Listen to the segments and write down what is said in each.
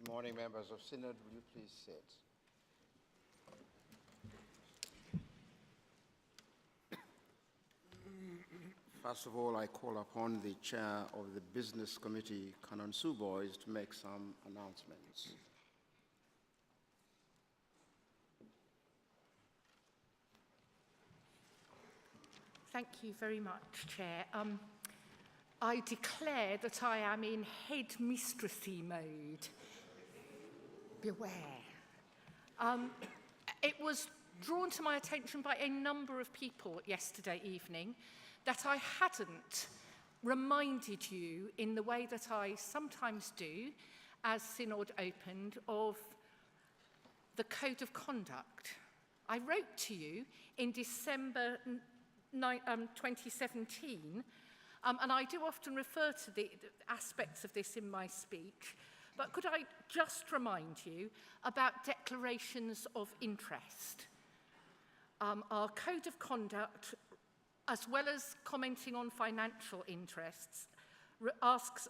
Good morning, members of Synod. Will you please sit? First of all, I call upon the Chair of the Business Committee, Canon Sue Boys, to make some announcements. Thank you very much, Chair. I declare that I am in headmistressy mode. Beware. It was drawn to my attention by a number of people yesterday evening that I hadn't reminded you in the way that I sometimes do as Synod opened of the Code of Conduct. I wrote to you in December 2017, and I do often refer to the aspects of this in my speech, but could I just remind you about declarations of interest? Our Code of Conduct, as well as commenting on financial interests,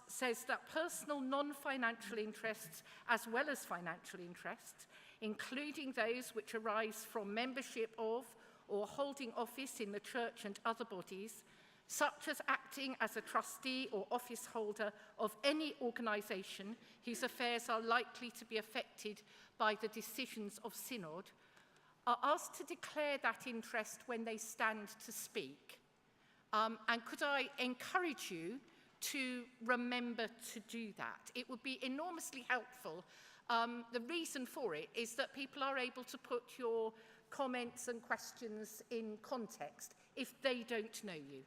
says that personal non-financial interests, as well as financial interests, including those which arise from membership of or holding office in the church and other bodies, such as acting as a trustee or office holder of any organisation whose affairs are likely to be affected by the decisions of Synod, are asked to declare that interest when they stand to speak. And could I encourage you to remember to do that? It would be enormously helpful. The reason for it is that people are able to put your comments and questions in context if they don't know you.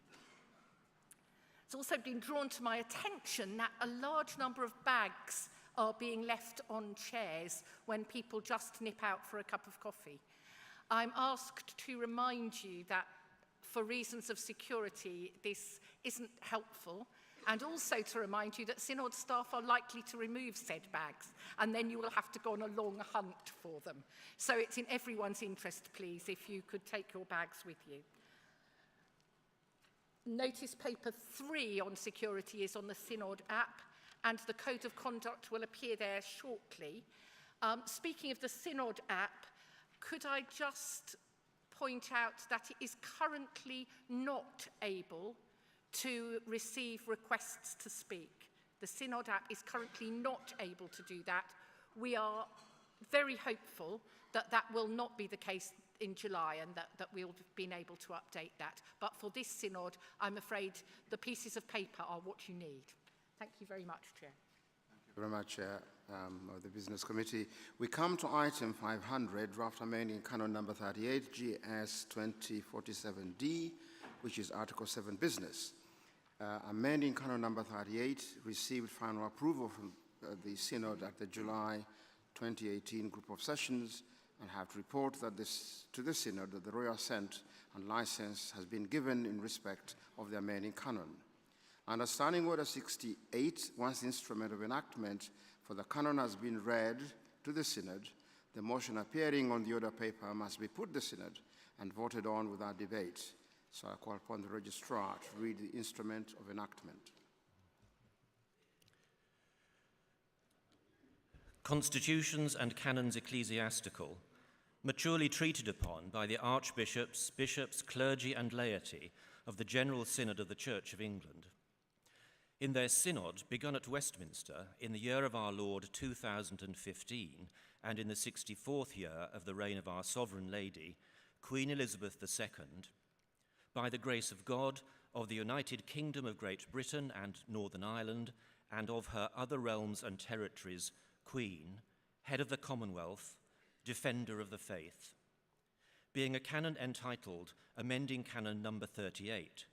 It's also been drawn to my attention that a large number of bags are being left on chairs when people just nip out for a cup of coffee. I'm asked to remind you that for reasons of security, this isn't helpful, and also to remind you that Synod staff are likely to remove said bags, and then you will have to go on a long hunt for them. So it's in everyone's interest, please, if you could take your bags with you. Notice paper 3 on security is on the Synod app, and the Code of Conduct will appear there shortly. Speaking of the Synod app, could I just point out that it is currently not able to receive requests to speak. The Synod app is currently not able to do that. We are very hopeful that that will not be the case in July and that we'll have been able to update that. But for this Synod, I'm afraid the pieces of paper are what you need. Thank you very much, Chair. Thank you very much, Chair of the Business Committee. We come to item 500, draft amending Canon number 38, GS 2047D, which is Article 7 Business. Amending Canon number 38 received final approval from the Synod at the July 2018 group of sessions, and have to report that to the Synod that the royal assent and license has been given in respect of the amending canon. Under Standing Order 68, once the instrument of enactment for the canon has been read to the Synod, the motion appearing on the order paper must be put to the Synod and voted on without debate. So I call upon the registrar to read the instrument of enactment. Constitutions and canons ecclesiastical, maturely treated upon by the archbishops, bishops, clergy and laity of the General Synod of the Church of England. In their synod, begun at Westminster in the year of our Lord 2015, and in the 64th year of the reign of our Sovereign Lady, Queen Elizabeth II, by the grace of God, of the United Kingdom of Great Britain and Northern Ireland, and of her other realms and territories, Queen, Head of the Commonwealth, Defender of the Faith, being a canon entitled Amending Canon number 38,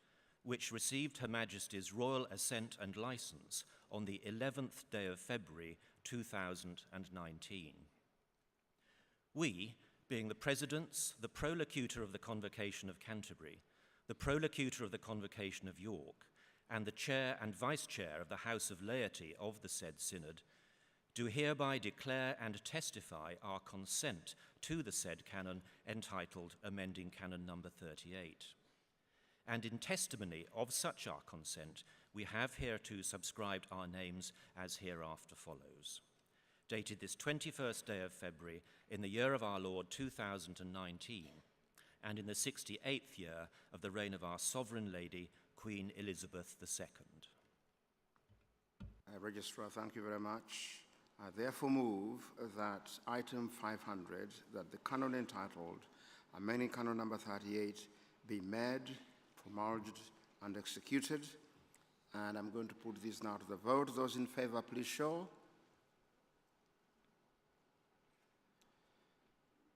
which received Her Majesty's royal assent and license on the 11th day of February 2019. We, being the Presidents, the Prolocutor of the Convocation of Canterbury, the Prolocutor of the Convocation of York, and the Chair and Vice-Chair of the House of Laity of the said Synod, do hereby declare and testify our consent to the said canon entitled Amending Canon number 38. And in testimony of such our consent, we have hereto subscribed our names as hereafter follows. dated this 21st day of February in the year of our Lord 2019, and in the 68th year of the reign of our Sovereign Lady, Queen Elizabeth II. Registrar, thank you very much. I therefore move that item 500, that the canon entitled Amending Canon number 38, be made, promulgated, and executed. And I'm going to put this now to the vote. Those in favor, please show.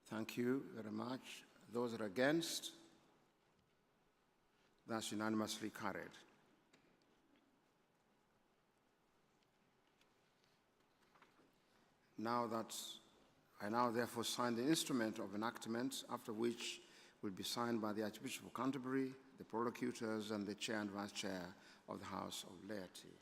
Thank you very much. Those that are against, that's unanimously carried. I now therefore sign the instrument of enactment, after which will be signed by the Archbishop of Canterbury, the prosecutors, and the chair and vice chair of the House of Laity.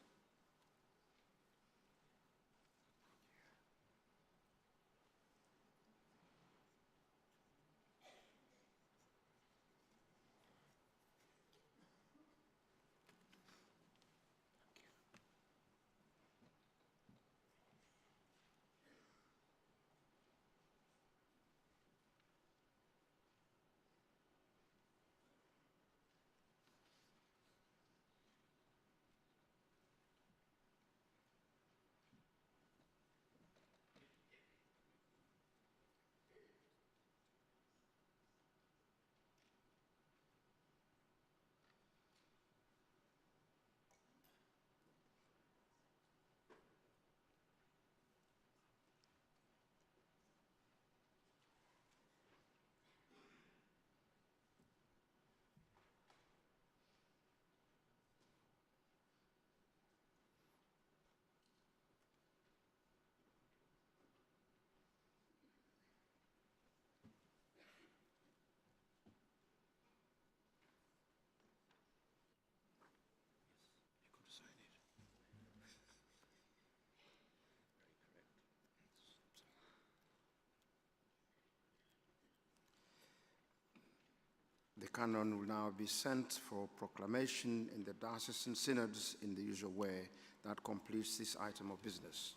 The canon will now be sent for proclamation in the diocesan synods in the usual way. That completes this item of business.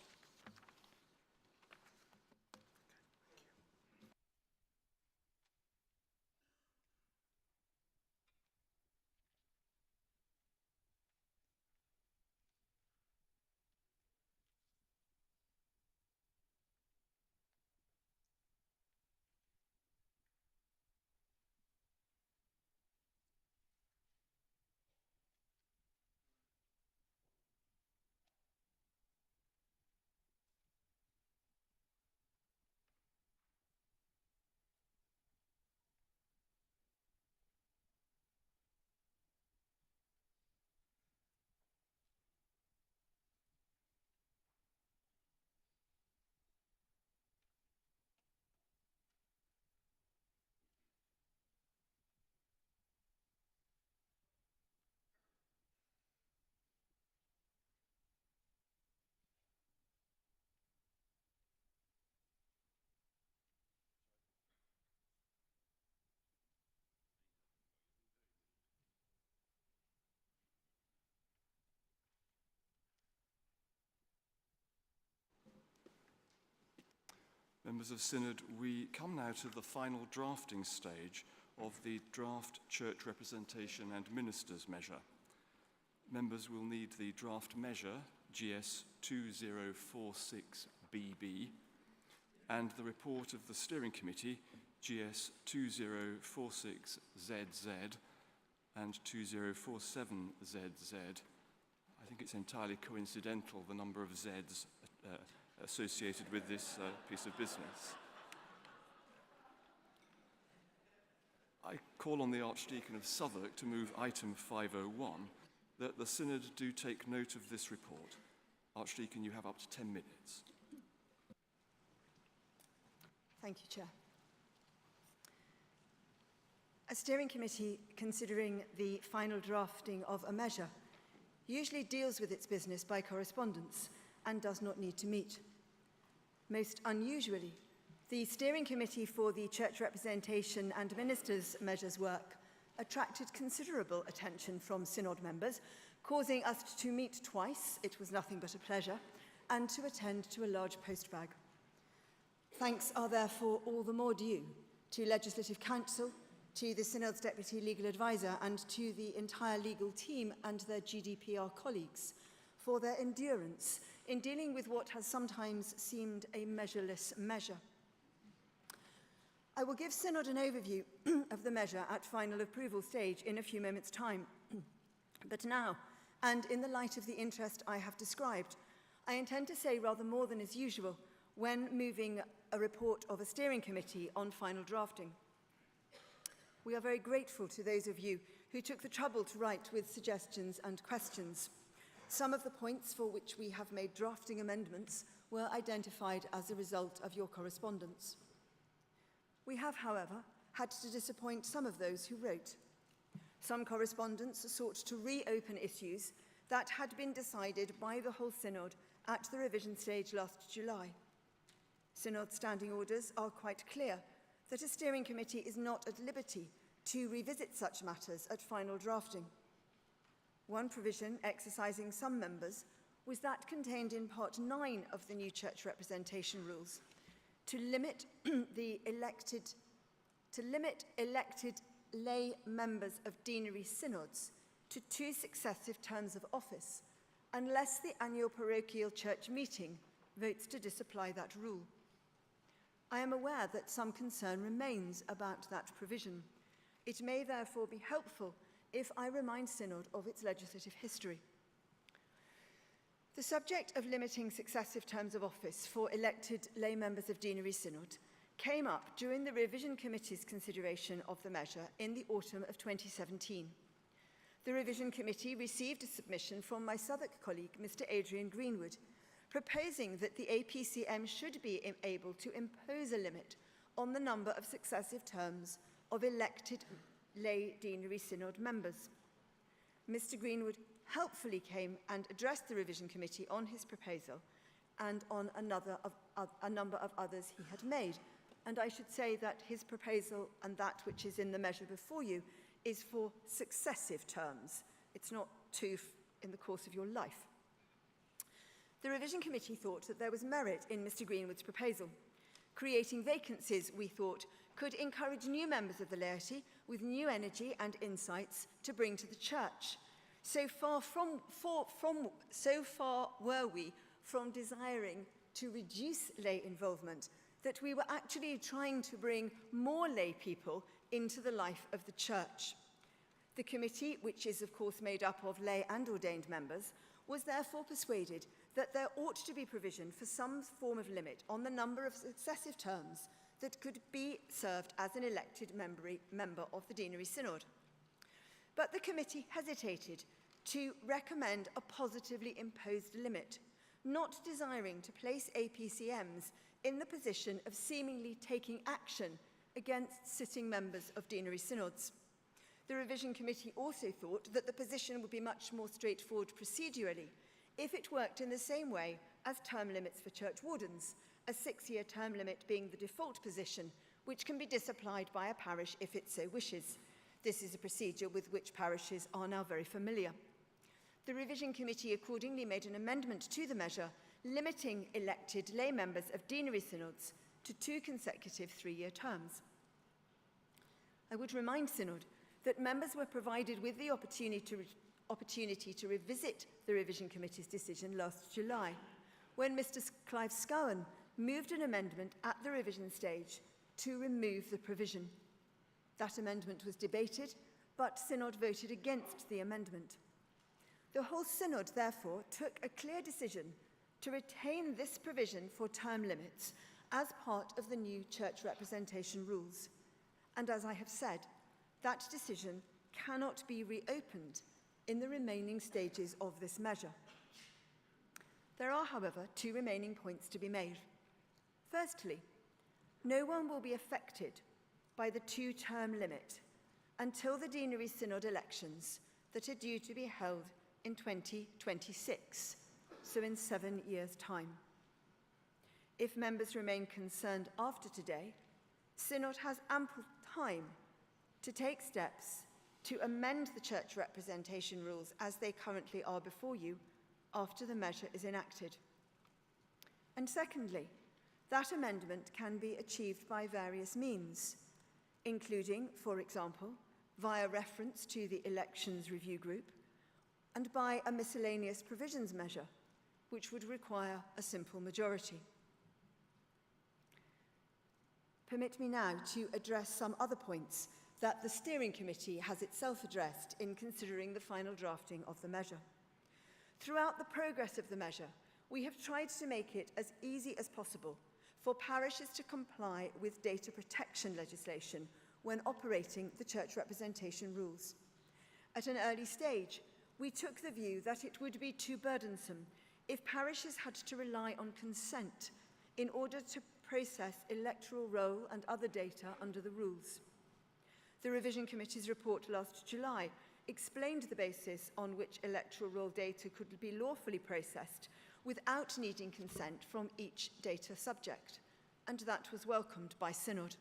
Members of Synod, we come now to the final drafting stage of the draft church representation and ministers measure. Members will need the draft measure, GS 2046BB, and the report of the steering committee, GS 2046ZZ and 2047ZZ. I think it's entirely coincidental, the number of Zs associated with this piece of business. I call on the Archdeacon of Southwark to move item 501, that the Synod do take note of this report. Archdeacon, you have up to 10 minutes. Thank you, Chair. A steering committee considering the final drafting of a measure usually deals with its business by correspondence and does not need to meet. Most unusually, the steering committee for the church representation and ministers measures work attracted considerable attention from synod members, causing us to meet twice. It was nothing but a pleasure, and to attend to a large post bag. Thanks are therefore all the more due to Legislative Council, to the Synod's Deputy Legal Advisor, and to the entire legal team and their GDPR colleagues for their endurance in dealing with what has sometimes seemed a measureless measure. I will give Synod an overview of the measure at final approval stage in a few moments' time. But now, and in the light of the interest I have described, I intend to say rather more than is usual when moving a report of a steering committee on final drafting. We are very grateful to those of you who took the trouble to write with suggestions and questions. Some of the points for which we have made drafting amendments were identified as a result of your correspondence. We have, however, had to disappoint some of those who wrote. Some correspondents sought to reopen issues that had been decided by the whole Synod at the revision stage last July. Synod standing orders are quite clear that a steering committee is not at liberty to revisit such matters at final drafting. One provision exercising some members was that contained in Part 9 of the new church representation rules to limit elected lay members of deanery synods to 2 successive terms of office, unless the annual parochial church meeting votes to disapply that rule. I am aware that some concern remains about that provision. It may therefore be helpful if I remind Synod of its legislative history. The subject of limiting successive terms of office for elected lay members of deanery synod came up during the revision committee's consideration of the measure in the autumn of 2017. The revision committee received a submission from my Southwark colleague, Mr. Adrian Greenwood, proposing that the APCM should be able to impose a limit on the number of successive terms of elected lay deanery synod members. Mr. Greenwood helpfully came and addressed the revision committee on his proposal and on a number of others he had made. And I should say that his proposal and that which is in the measure before you is for successive terms. It's not 2 in the course of your life. The revision committee thought that there was merit in Mr. Greenwood's proposal. Creating vacancies, we thought, could encourage new members of the laity with new energy and insights to bring to the church. So far were we from desiring to reduce lay involvement that we were actually trying to bring more lay people into the life of the church. The committee, which is of course made up of lay and ordained members, was therefore persuaded that there ought to be provision for some form of limit on the number of successive terms that could be served as an elected member of the deanery synod. But the committee hesitated to recommend a positively imposed limit, not desiring to place APCMs in the position of seemingly taking action against sitting members of deanery synods. The revision committee also thought that the position would be much more straightforward procedurally if it worked in the same way as term limits for church wardens, a 6-year term limit being the default position, which can be disapplied by a parish if it so wishes. This is a procedure with which parishes are now very familiar. The revision committee accordingly made an amendment to the measure, limiting elected lay members of deanery synods to 2 consecutive 3-year terms. I would remind Synod that members were provided with the opportunity to revisit the revision committee's decision last July, when Mr. Clive Scowen moved an amendment at the revision stage to remove the provision. That amendment was debated, but Synod voted against the amendment. The whole Synod, therefore, took a clear decision to retain this provision for term limits as part of the new church representation rules. And as I have said, that decision cannot be reopened in the remaining stages of this measure. There are, however, 2 remaining points to be made. Firstly, no one will be affected by the 2-term limit until the deanery synod elections that are due to be held in 2026, so in 7 years' time. If members remain concerned after today, Synod has ample time to take steps to amend the church representation rules as they currently are before you after the measure is enacted. And secondly, that amendment can be achieved by various means, including, for example, via reference to the Elections Review Group and by a miscellaneous provisions measure, which would require a simple majority. Permit me now to address some other points that the Steering Committee has itself addressed in considering the final drafting of the measure. Throughout the progress of the measure, we have tried to make it as easy as possible for parishes to comply with data protection legislation when operating the church representation rules. At an early stage, we took the view that it would be too burdensome if parishes had to rely on consent in order to process electoral roll and other data under the rules. The Revision Committee's report last July explained the basis on which electoral roll data could be lawfully processed without needing consent from each data subject, and that was welcomed by Synod.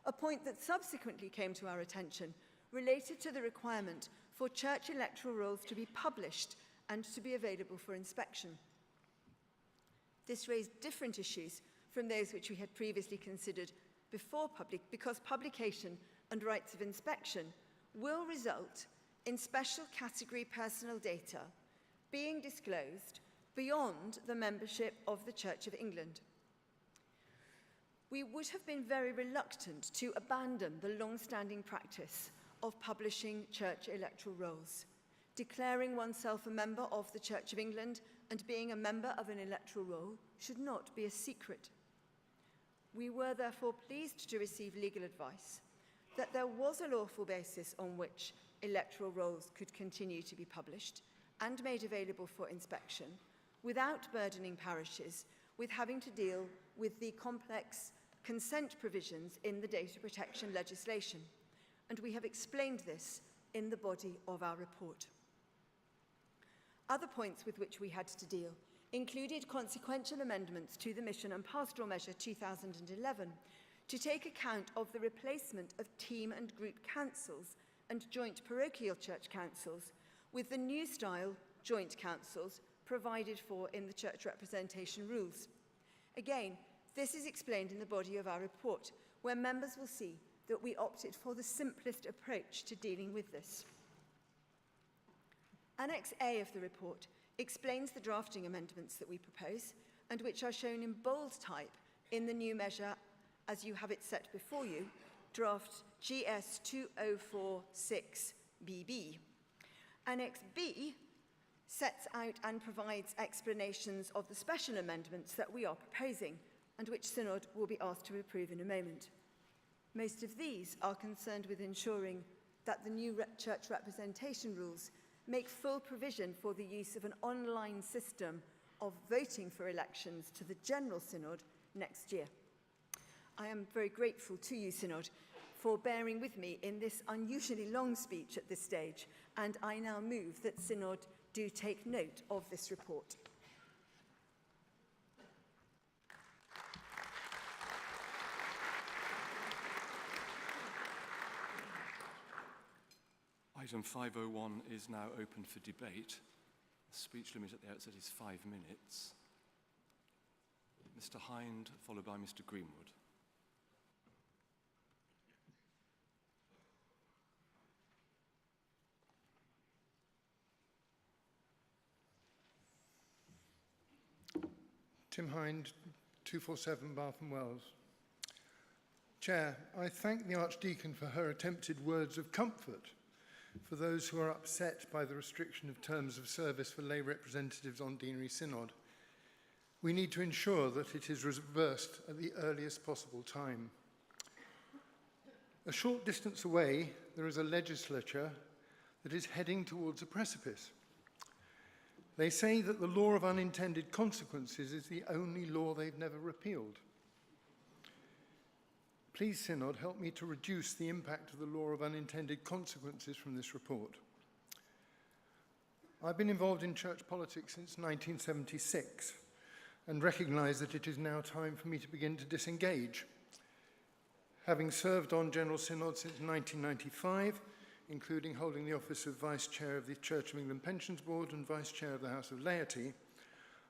A point that subsequently came to our attention related to the requirement for church electoral rolls to be published and to be available for inspection. This raised different issues from those which we had previously considered because publication and rights of inspection will result in special category personal data being disclosed beyond the membership of the Church of England. We would have been very reluctant to abandon the long-standing practice of publishing church electoral rolls. Declaring oneself a member of the Church of England and being a member of an electoral roll should not be a secret. We were therefore pleased to receive legal advice that there was a lawful basis on which electoral rolls could continue to be published and made available for inspection without burdening parishes with having to deal with the complex consent provisions in the data protection legislation, and we have explained this in the body of our report. Other points with which we had to deal included consequential amendments to the Mission and Pastoral Measure 2011 to take account of the replacement of team and group councils and joint parochial church councils with the new style joint councils provided for in the church representation rules. Again, this is explained in the body of our report, where members will see that we opted for the simplest approach to dealing with this. Annex A of the report explains the drafting amendments that we propose and which are shown in bold type in the new measure as you have it set before you, draft GS 2046BB. Annex B sets out and provides explanations of the special amendments that we are proposing and which Synod will be asked to approve in a moment. Most of these are concerned with ensuring that the new church representation rules make full provision for the use of an online system of voting for elections to the General Synod next year. I am very grateful to you, Synod, for bearing with me in this unusually long speech at this stage, and I now move that Synod do take note of this report. Item 501 is now open for debate. The speech limit at the outset is 5 minutes. Mr. Hind, followed by Mr. Greenwood. Tim Hind, 247 Bath and Wells. Chair, I thank the Archdeacon for her attempted words of comfort for those who are upset by the restriction of terms of service for lay representatives on Deanery Synod. We need to ensure that it is reversed at the earliest possible time. A short distance away, there is a legislature that is heading towards a precipice. They say that the law of unintended consequences is the only law they've never repealed. Please, Synod, help me to reduce the impact of the law of unintended consequences from this report. I've been involved in church politics since 1976 and recognise that it is now time for me to begin to disengage. Having served on General Synod since 1995, including holding the office of Vice Chair of the Church of England Pensions Board and Vice Chair of the House of Laity,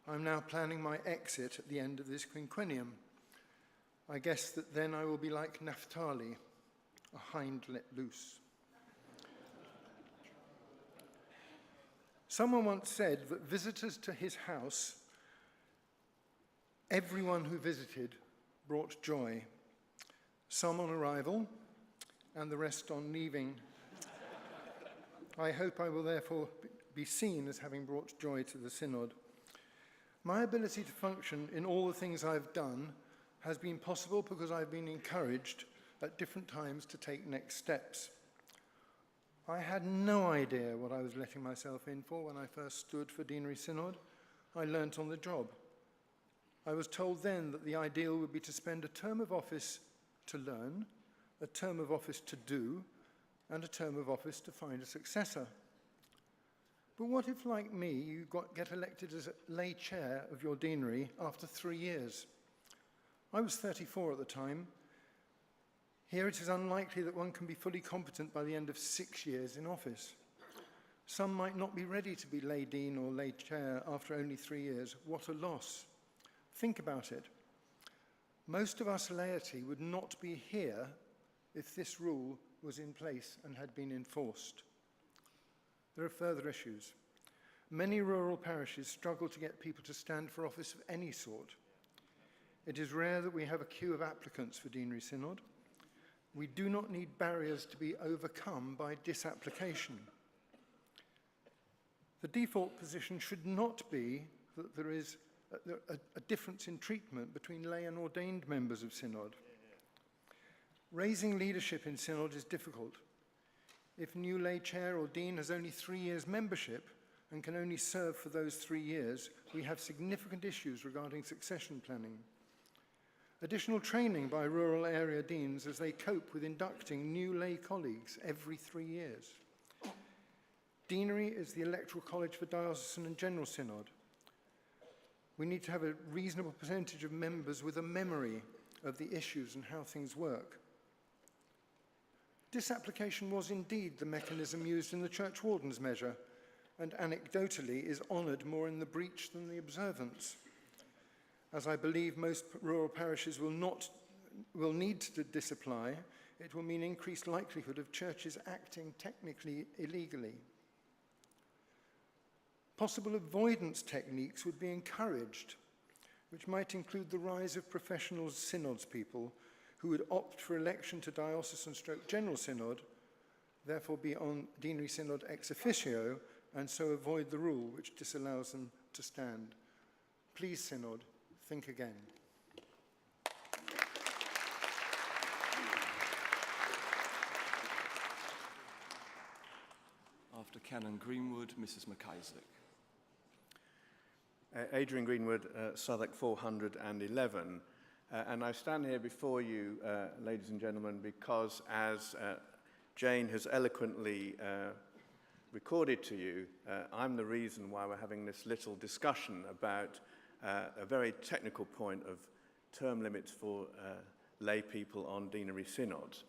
I'm now planning my exit at the end of this quinquennium. I guess that then I will be like Naphtali, a hind let loose. Someone once said that visitors to his house, everyone who visited brought joy, some on arrival and the rest on leaving. I hope I will therefore be seen as having brought joy to the Synod. My ability to function in all the things I've done has been possible because I've been encouraged at different times to take next steps. I had no idea what I was letting myself in for when I first stood for Deanery Synod. I learnt on the job. I was told then that the ideal would be to spend a term of office to learn, a term of office to do, and a term of office to find a successor. But what if, like me, you get elected as a lay chair of your deanery after 3 years? I was 34 at the time. Here it is unlikely that one can be fully competent by the end of 6 years in office. Some might not be ready to be lay dean or lay chair after only 3 years. What a loss. Think about it. Most of us laity would not be here if this rule was in place and had been enforced. There are further issues. Many rural parishes struggle to get people to stand for office of any sort. It is rare that we have a queue of applicants for Deanery Synod. We do not need barriers to be overcome by disapplication. The default position should not be that there is a difference in treatment between lay and ordained members of Synod. Raising leadership in Synod is difficult. If new lay chair or dean has only 3 years membership and can only serve for those 3 years, we have significant issues regarding succession planning. Additional training by rural area deans as they cope with inducting new lay colleagues every 3 years. Deanery is the electoral college for diocesan and general synod. We need to have a reasonable percentage of members with a memory of the issues and how things work. Disapplication was indeed the mechanism used in the Church Warden's measure, and anecdotally is honoured more in the breach than the observance. As I believe most rural parishes will need to disapply, it will mean increased likelihood of churches acting technically illegally. Possible avoidance techniques would be encouraged, which might include the rise of professional synods people who would opt for election to diocesan / general synod, therefore be on Deanery Synod ex officio, and so avoid the rule which disallows them to stand. Please, Synod, think again. After Canon Greenwood, Mrs. McIsaac. Adrian Greenwood, Southwark 411. And I stand here before you, ladies and gentlemen, because as Jane has eloquently recorded to you, I'm the reason why we're having this little discussion about a very technical point of term limits for lay people on deanery synods.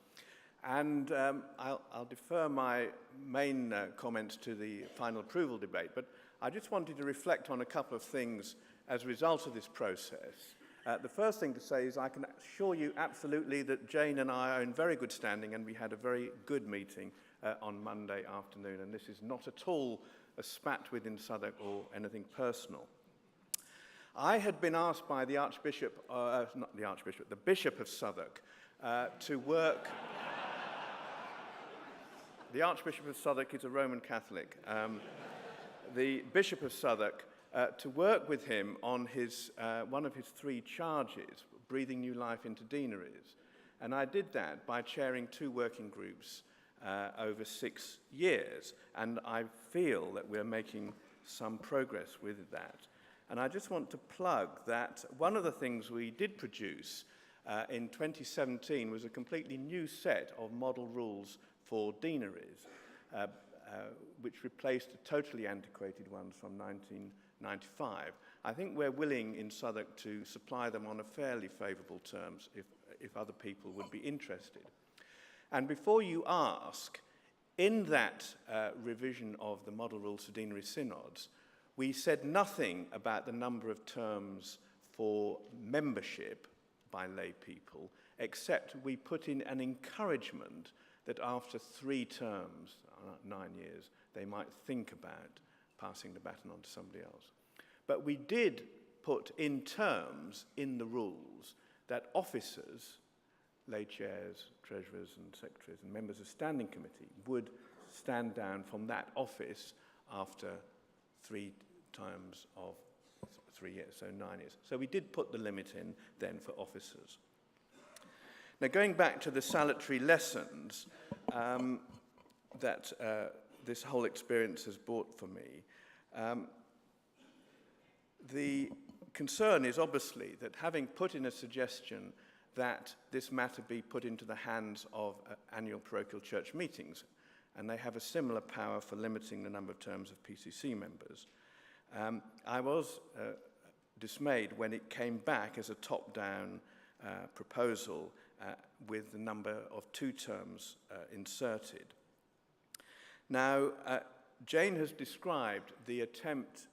And I'll defer my main comments to the final approval debate, but I just wanted to reflect on a couple of things as a result of this process. The first thing to say is I can assure you absolutely that Jane and I are in very good standing, and we had a very good meeting on Monday afternoon, and this is not at all a spat within Southwark or anything personal. I had been asked by the Archbishop, not the Archbishop, the Bishop of Southwark to work... The Archbishop of Southwark is a Roman Catholic. The Bishop of Southwark to work with him on his, one of his 3 charges, breathing new life into deaneries. And I did that by chairing 2 working groups over 6 years. And I feel that we're making some progress with that. And I just want to plug that one of the things we did produce in 2017 was a completely new set of model rules for deaneries, which replaced the totally antiquated ones from 1995. I think we're willing in Southwark to supply them on a fairly favourable terms if other people would be interested. And before you ask, in that revision of the model rules for deanery synods, We said nothing about the number of terms for membership by lay people, except we put in an encouragement that after 3 terms, 9 years, they might think about passing the baton on to somebody else. But we did put in terms in the rules that officers, lay chairs, treasurers and secretaries and members of standing committee would stand down from that office after 3 times of 3 years, so 9 years. So we did put the limit in then for officers. Now, going back to the salutary lessons that this whole experience has brought for me, the concern is obviously that having put in a suggestion that this matter be put into the hands of annual parochial church meetings, and they have a similar power for limiting the number of terms of PCC members, I was dismayed when it came back as a top-down proposal with the number of 2 terms inserted. Now, Jane has described the attempt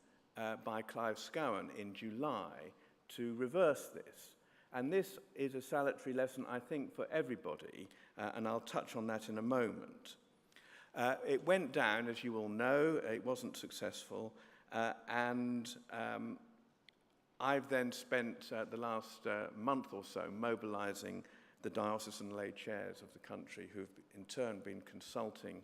by Clive Scowen in July to reverse this. And this is a salutary lesson, I think, for everybody, and I'll touch on that in a moment. It went down, as you all know, it wasn't successful, and I've then spent the last month or so mobilizing the diocesan lay chairs of the country, who've in turn been consulting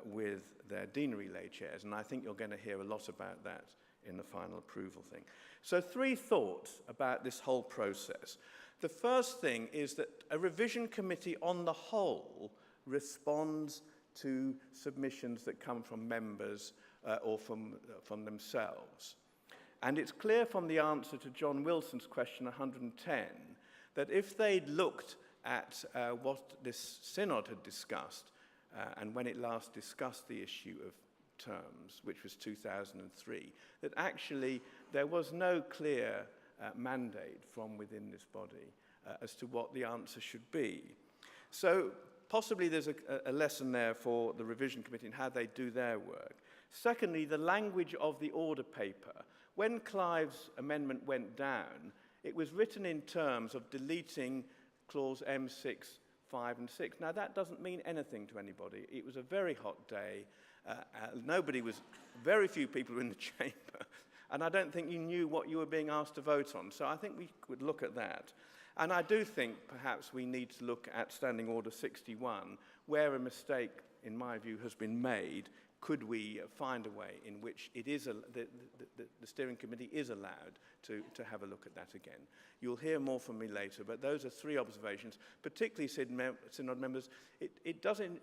with their deanery lay chairs, and I think you're going to hear a lot about that in the final approval thing. So 3 thoughts about this whole process. The first thing is that a revision committee on the whole responds to submissions that come from members or from themselves. And it's clear from the answer to John Wilson's question 110 that if they'd looked at what this synod had discussed and when it last discussed the issue of terms, which was 2003, that actually there was no clear mandate from within this body as to what the answer should be. So possibly there's a lesson there for the revision committee and how they do their work. Secondly, the language of the order paper. When Clive's amendment went down, it was written in terms of deleting clause M6, 5 and 6. Now that doesn't mean anything to anybody. It was a very hot day. Very few people were in the chamber, and I don't think you knew what you were being asked to vote on. So I think we could look at that. And I do think perhaps we need to look at Standing Order 61, where a mistake, in my view, has been made. Could we find a way in which it is the steering committee is allowed to have a look at that again? You'll hear more from me later, but those are 3 observations, particularly synod members. It doesn't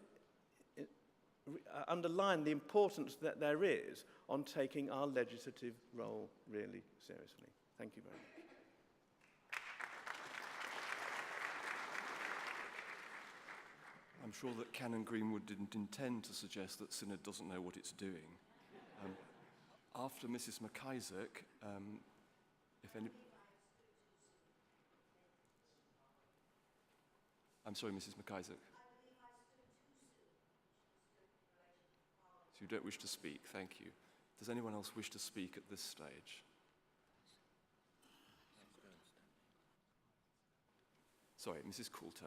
underline the importance that there is on taking our legislative role really seriously. Thank you very much. I'm sure that Canon Greenwood didn't intend to suggest that Synod doesn't know what it's doing. After Mrs. McIsaac, if any... I'm sorry, Mrs. McIsaac. So you don't wish to speak, thank you. Does anyone else wish to speak at this stage? Sorry, Mrs. Coulter.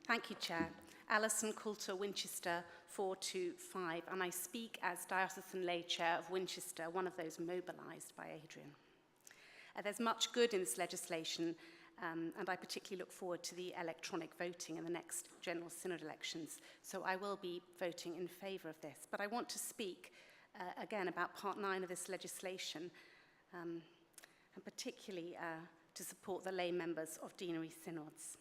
Thank you, Chair. Alison Coulter, Winchester 425, and I speak as Diocesan Lay Chair of Winchester, one of those mobilised by Adrian. There's much good in this legislation, and I particularly look forward to the electronic voting in the next General Synod elections, so I will be voting in favour of this. But I want to speak again about Part 9 of this legislation, and particularly to support the lay members of deanery synods.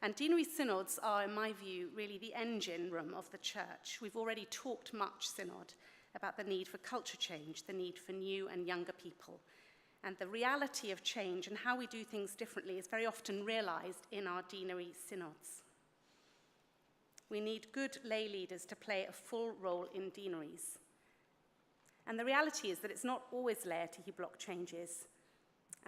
And deanery synods are, in my view, really the engine room of the church. We've already talked much, Synod, about the need for culture change, the need for new and younger people. And the reality of change and how we do things differently is very often realised in our deanery synods. We need good lay leaders to play a full role in deaneries. And the reality is that it's not always laity who block changes.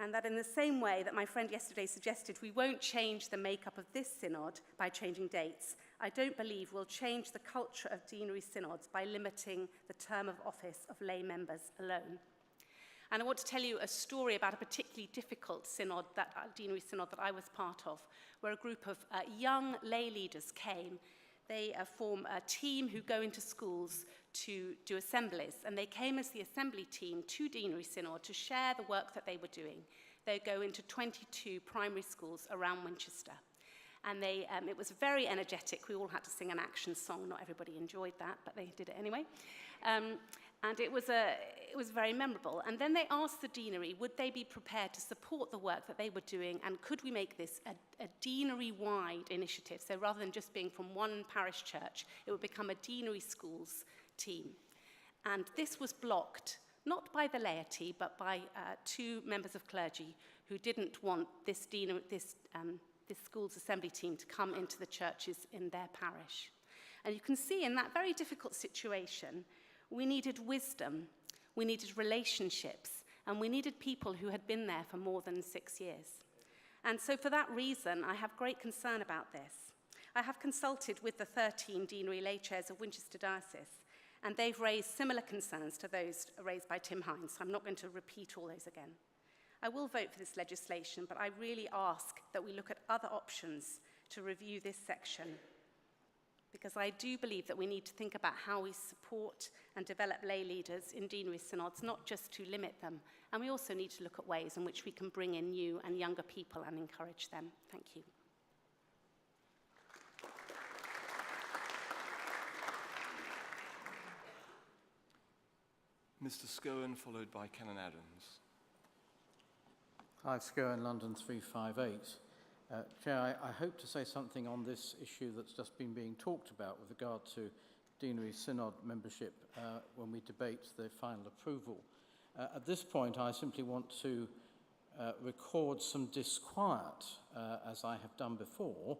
And that in the same way that my friend yesterday suggested we won't change the makeup of this synod by changing dates, I don't believe we'll change the culture of deanery synods by limiting the term of office of lay members alone. And I want to tell you a story about a particularly difficult synod, deanery synod that I was part of, where a group of young lay leaders came. They form a team who go into schools to do assemblies, and they came as the assembly team to Deanery Synod to share the work that they were doing. They go into 22 primary schools around Winchester. And it was very energetic. We all had to sing an action song. Not everybody enjoyed that, but they did it anyway. And it was very memorable. And then they asked the deanery, would they be prepared to support the work that they were doing, and could we make this a deanery-wide initiative? So rather than just being from one parish church, it would become a deanery schools team. And this was blocked, not by the laity, but by two members of clergy who didn't want this school's assembly team to come into the churches in their parish. And you can see in that very difficult situation, we needed wisdom, we needed relationships, and we needed people who had been there for more than 6 years. And so for that reason, I have great concern about this. I have consulted with the 13 deanery lay chairs of Winchester Diocese, and they've raised similar concerns to those raised by Tim Hines, so I'm not going to repeat all those again. I will vote for this legislation, but I really ask that we look at other options to review this section, because I do believe that we need to think about how we support and develop lay leaders in deanery synods, not just to limit them, and we also need to look at ways in which we can bring in new and younger people and encourage them. Thank you. Mr. Scowen, followed by Canon Adams. Hi, Scowen, London 358. Chair, I hope to say something on this issue that's just been being talked about with regard to deanery synod membership when we debate the final approval. At this point, I simply want to record some disquiet, as I have done before,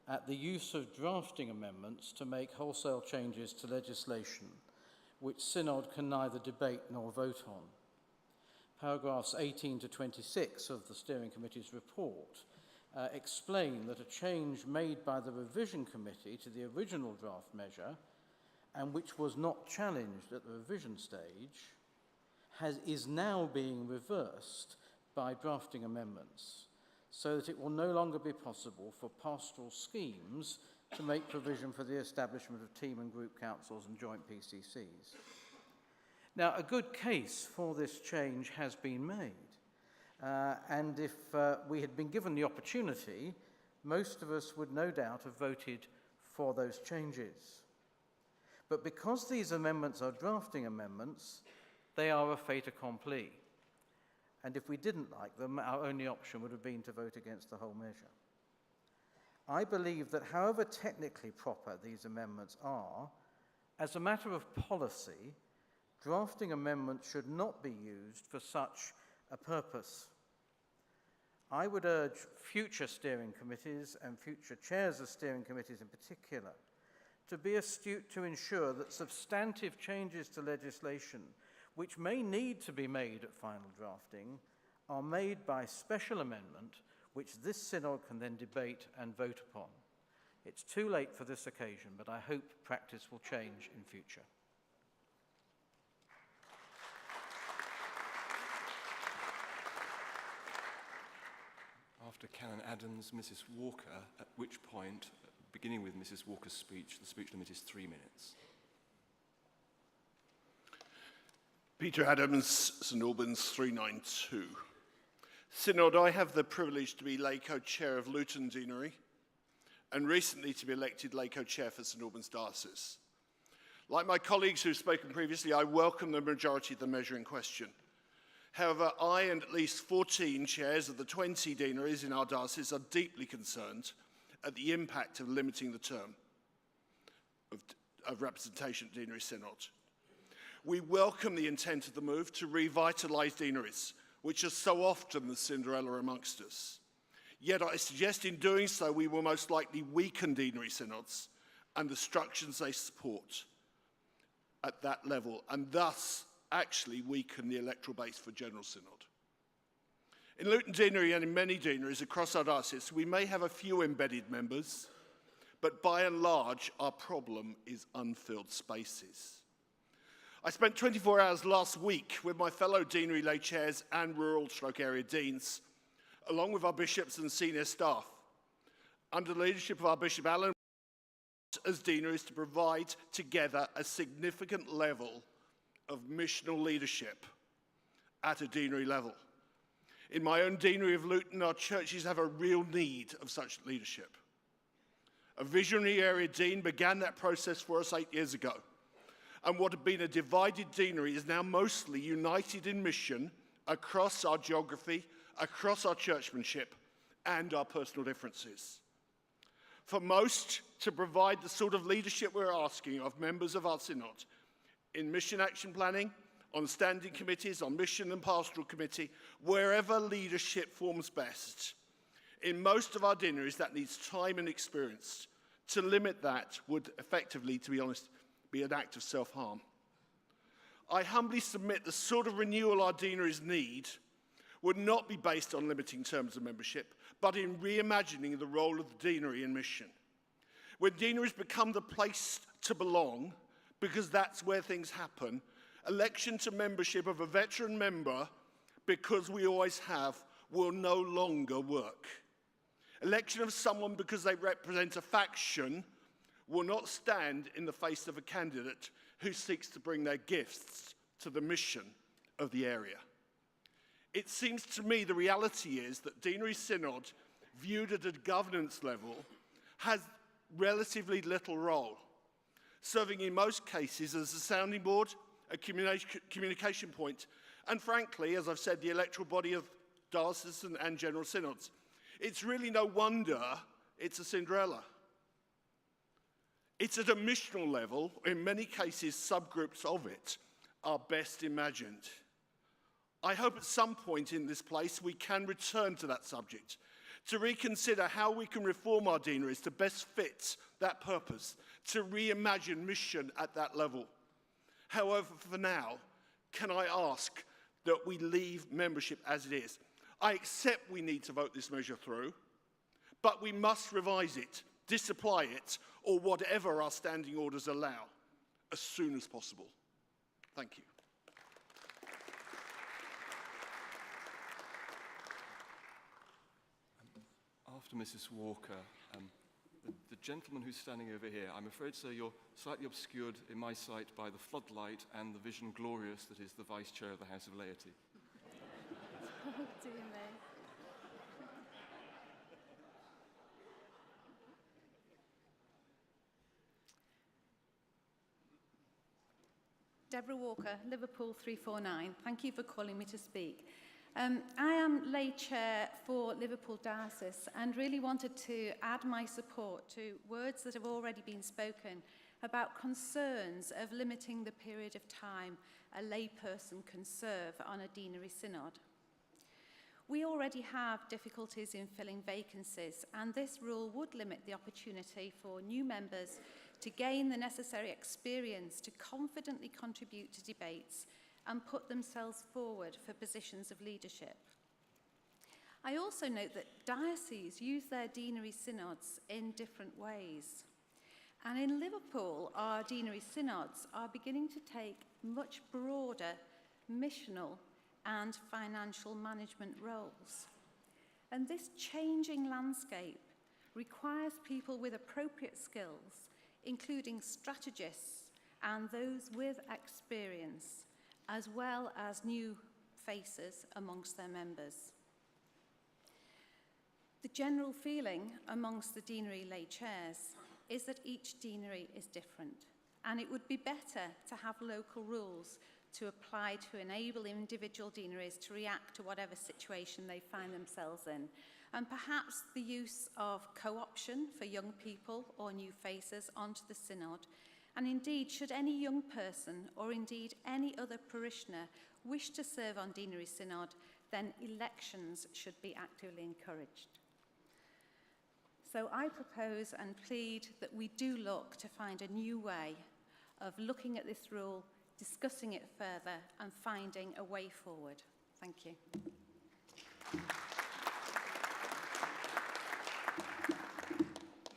at the use of drafting amendments to make wholesale changes to legislation which synod can neither debate nor vote on. Paragraphs 18 to 26 of the steering committee's report explain that a change made by the revision committee to the original draft measure, and which was not challenged at the revision stage, is now being reversed by drafting amendments, so that it will no longer be possible for pastoral schemes to make provision for the establishment of team and group councils and joint PCCs. Now, a good case for this change has been made. And if we had been given the opportunity, most of us would no doubt have voted for those changes. But because these amendments are drafting amendments, they are a fait accompli. And if we didn't like them, our only option would have been to vote against the whole measure. I believe that however technically proper these amendments are, as a matter of policy, drafting amendments should not be used for such a purpose. I would urge future steering committees and future chairs of steering committees in particular to be astute to ensure that substantive changes to legislation, which may need to be made at final drafting, are made by special amendment, which this synod can then debate and vote upon. It's too late for this occasion, but I hope practice will change in future. After Canon Adams, Mrs. Walker, at which point, beginning with Mrs. Walker's speech, the speech limit is 3 minutes. Peter Adams, St Albans 392. Synod, I have the privilege to be lay co-chair of Luton Deanery and recently to be elected lay co-chair for St Albans Diocese. Like my colleagues who've spoken previously, I welcome the majority of the measure in question. However, I and at least 14 chairs of the 20 deaneries in our diocese are deeply concerned at the impact of limiting the term of representation at deanery synod. We welcome the intent of the move to revitalise deaneries, which are so often the Cinderella amongst us. Yet I suggest in doing so we will most likely weaken deanery synods and the structures they support at that level, and thus actually weaken the electoral base for General Synod. In Luton Deanery and in many deaneries across our diocese, we may have a few embedded members, but by and large, our problem is unfilled spaces. I spent 24 hours last week with my fellow deanery lay chairs and rural/area deans, along with our bishops and senior staff, under the leadership of our Bishop Alan, as deaneries to provide together a significant level of missional leadership at a deanery level. In my own deanery of Luton, our churches have a real need of such leadership. A visionary area dean began that process for us 8 years ago, and what had been a divided deanery is now mostly united in mission across our geography, across our churchmanship, and our personal differences. For most, to provide the sort of leadership we're asking of members of our synod in mission action planning, on standing committees, on mission and pastoral committee, wherever leadership forms best. In most of our deaneries, that needs time and experience. To limit that would effectively, to be honest, be an act of self-harm. I humbly submit the sort of renewal our deaneries need would not be based on limiting terms of membership, but in reimagining the role of the deanery in mission. When deaneries become the place to belong, because that's where things happen, election to membership of a veteran member, because we always have, will no longer work. Election of someone because they represent a faction will not stand in the face of a candidate who seeks to bring their gifts to the mission of the area. It seems to me the reality is that Deanery Synod, viewed at a governance level, has relatively little role, serving in most cases as a sounding board, a communication point, and frankly, as I've said, the electoral body of diocesan and general synods. It's really no wonder it's a Cinderella. It's at a missional level, in many cases subgroups of it are best imagined. I hope at some point in this place we can return to that subject, to reconsider how we can reform our deaneries to best fit that purpose, to reimagine mission at that level. However, for now, can I ask that we leave membership as it is? I accept we need to vote this measure through, but we must revise it, disapply it, or whatever our standing orders allow, as soon as possible. Thank you. After Mrs. Walker, the gentleman who's standing over here, I'm afraid, sir, you're slightly obscured in my sight by the floodlight and the vision glorious that is the Vice Chair of the House of Laity. Oh, dear me. Deborah Walker, Liverpool 349. Thank you for calling me to speak. I am lay chair for Liverpool Diocese and really wanted to add my support to words that have already been spoken about concerns of limiting the period of time a layperson can serve on a deanery synod. We already have difficulties in filling vacancies, and this rule would limit the opportunity for new members to gain the necessary experience to confidently contribute to debates and put themselves forward for positions of leadership. I also note that dioceses use their deanery synods in different ways. And in Liverpool, our deanery synods are beginning to take much broader missional and financial management roles. And this changing landscape requires people with appropriate skills, including strategists and those with experience, as well as new faces amongst their members. The general feeling amongst the deanery lay chairs is that each deanery is different, and it would be better to have local rules to apply to enable individual deaneries to react to whatever situation they find themselves in. And perhaps the use of co-option for young people or new faces onto the synod. And indeed, should any young person or indeed any other parishioner wish to serve on deanery synod, then elections should be actively encouraged. So I propose and plead that we do look to find a new way of looking at this rule, discussing it further and finding a way forward. Thank you.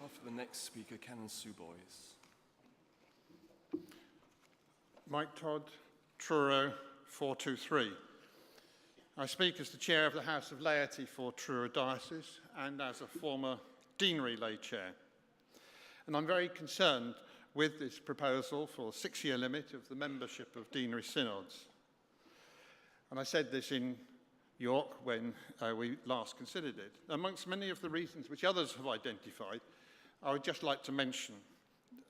After the next speaker, Canon Sue Boys. Mike Todd, Truro 423. I speak as the Chair of the House of Laity for Truro Diocese and as a former deanery lay chair. And I'm very concerned with this proposal for a 6-year limit of the membership of deanery synods. And I said this in York when we last considered it. Amongst many of the reasons which others have identified, I would just like to mention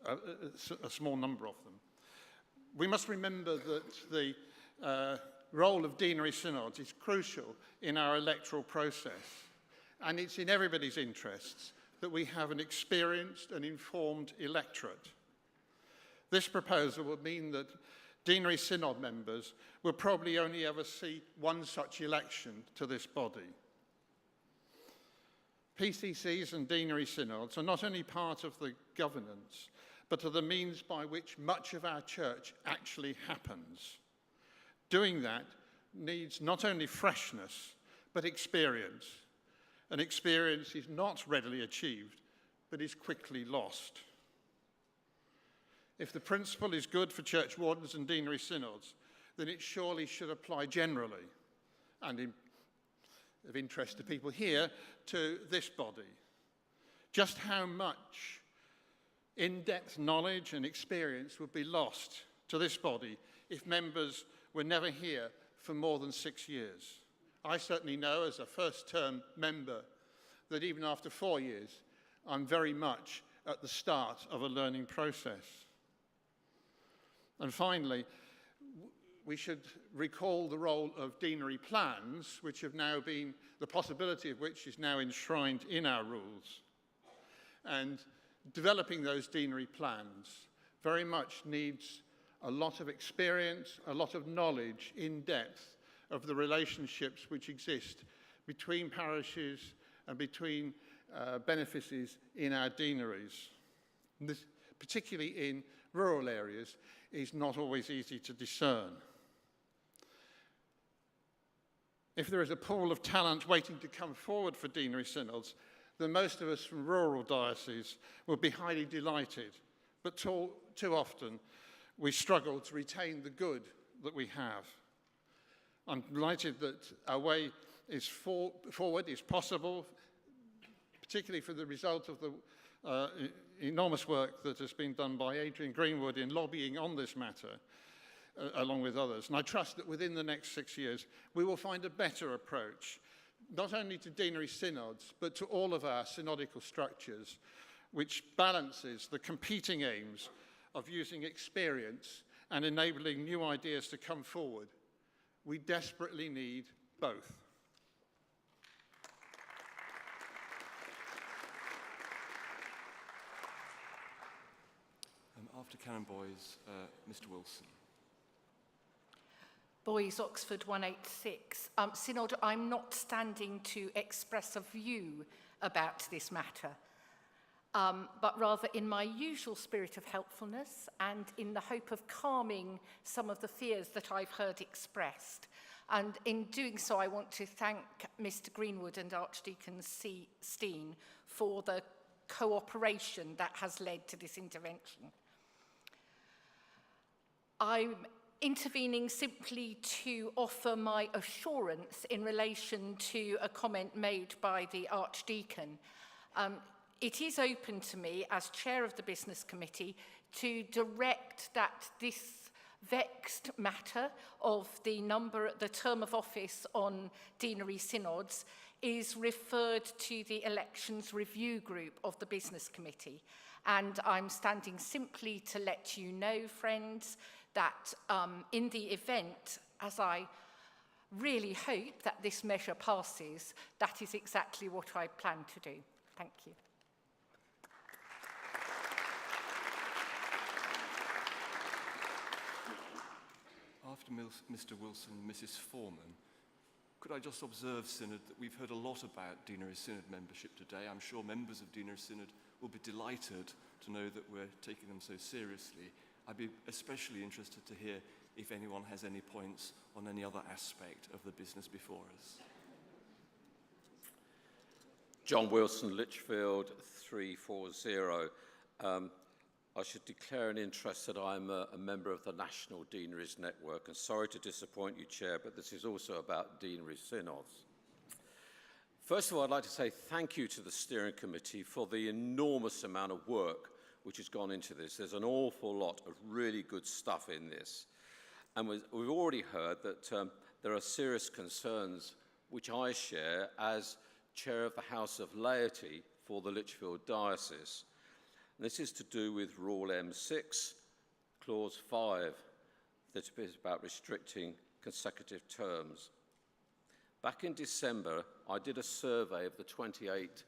a small number of them. We must remember that the role of deanery synods is crucial in our electoral process, and it's in everybody's interests that we have an experienced and informed electorate. This proposal would mean that deanery synod members will probably only ever see one such election to this body. PCCs and deanery synods are not only part of the governance, but are the means by which much of our church actually happens. Doing that needs not only freshness, but experience. And experience is not readily achieved, but is quickly lost. If the principle is good for church wardens and deanery synods, then it surely should apply generally, and of interest to people here, to this body. Just how much in-depth knowledge and experience would be lost to this body if members were never here for more than 6 years. I certainly know as a first-term member that even after 4 years, I'm very much at the start of a learning process. And finally, we should recall the role of deanery plans, which have now been, the possibility of which is now enshrined in our rules. And developing those deanery plans very much needs a lot of experience, a lot of knowledge in depth of the relationships which exist between parishes and between benefices in our deaneries. And this, particularly in rural areas, is not always easy to discern. If there is a pool of talent waiting to come forward for deanery synods, then most of us from rural dioceses will be highly delighted. But too often, we struggle to retain the good that we have. I'm delighted that our way is forward is possible, particularly for the result of the enormous work that has been done by Adrian Greenwood in lobbying on this matter, along with others. And I trust that within the next 6 years, we will find a better approach, not only to deanery synods, but to all of our synodical structures, which balances the competing aims of using experience and enabling new ideas to come forward. We desperately need both. After Canon Boys, Mr. Wilson. Boys, Oxford 186. Synod, I'm not standing to express a view about this matter, but rather in my usual spirit of helpfulness and in the hope of calming some of the fears that I've heard expressed. And in doing so, I want to thank Mr. Greenwood and Archdeacon Steen for the cooperation that has led to this intervention. I'm intervening simply to offer my assurance in relation to a comment made by the Archdeacon. It is open to me, as chair of the business committee, to direct that this vexed matter of the term of office on deanery synods is referred to the elections review group of the business committee. And I'm standing simply to let you know, friends, that in the event, as I really hope that this measure passes, that is exactly what I plan to do. Thank you. After Mr. Wilson and Mrs. Foreman, could I just observe, Synod, that we've heard a lot about Deanery Synod membership today. I'm sure members of Deanery Synod will be delighted to know that we're taking them so seriously. I'd be especially interested to hear if anyone has any points on any other aspect of the business before us. John Wilson, Lichfield, 340. I should declare an interest that I'm a member of the National Deaneries Network, and sorry to disappoint you, Chair, but this is also about deanery synods. First of all, I'd like to say thank you to the steering committee for the enormous amount of work which has gone into this. There's an awful lot of really good stuff in this. And we've already heard that there are serious concerns which I share as Chair of the House of Laity for the Lichfield Diocese. And this is to do with Rule M6, Clause 5, that is about restricting consecutive terms. Back in December, I did a survey of the 28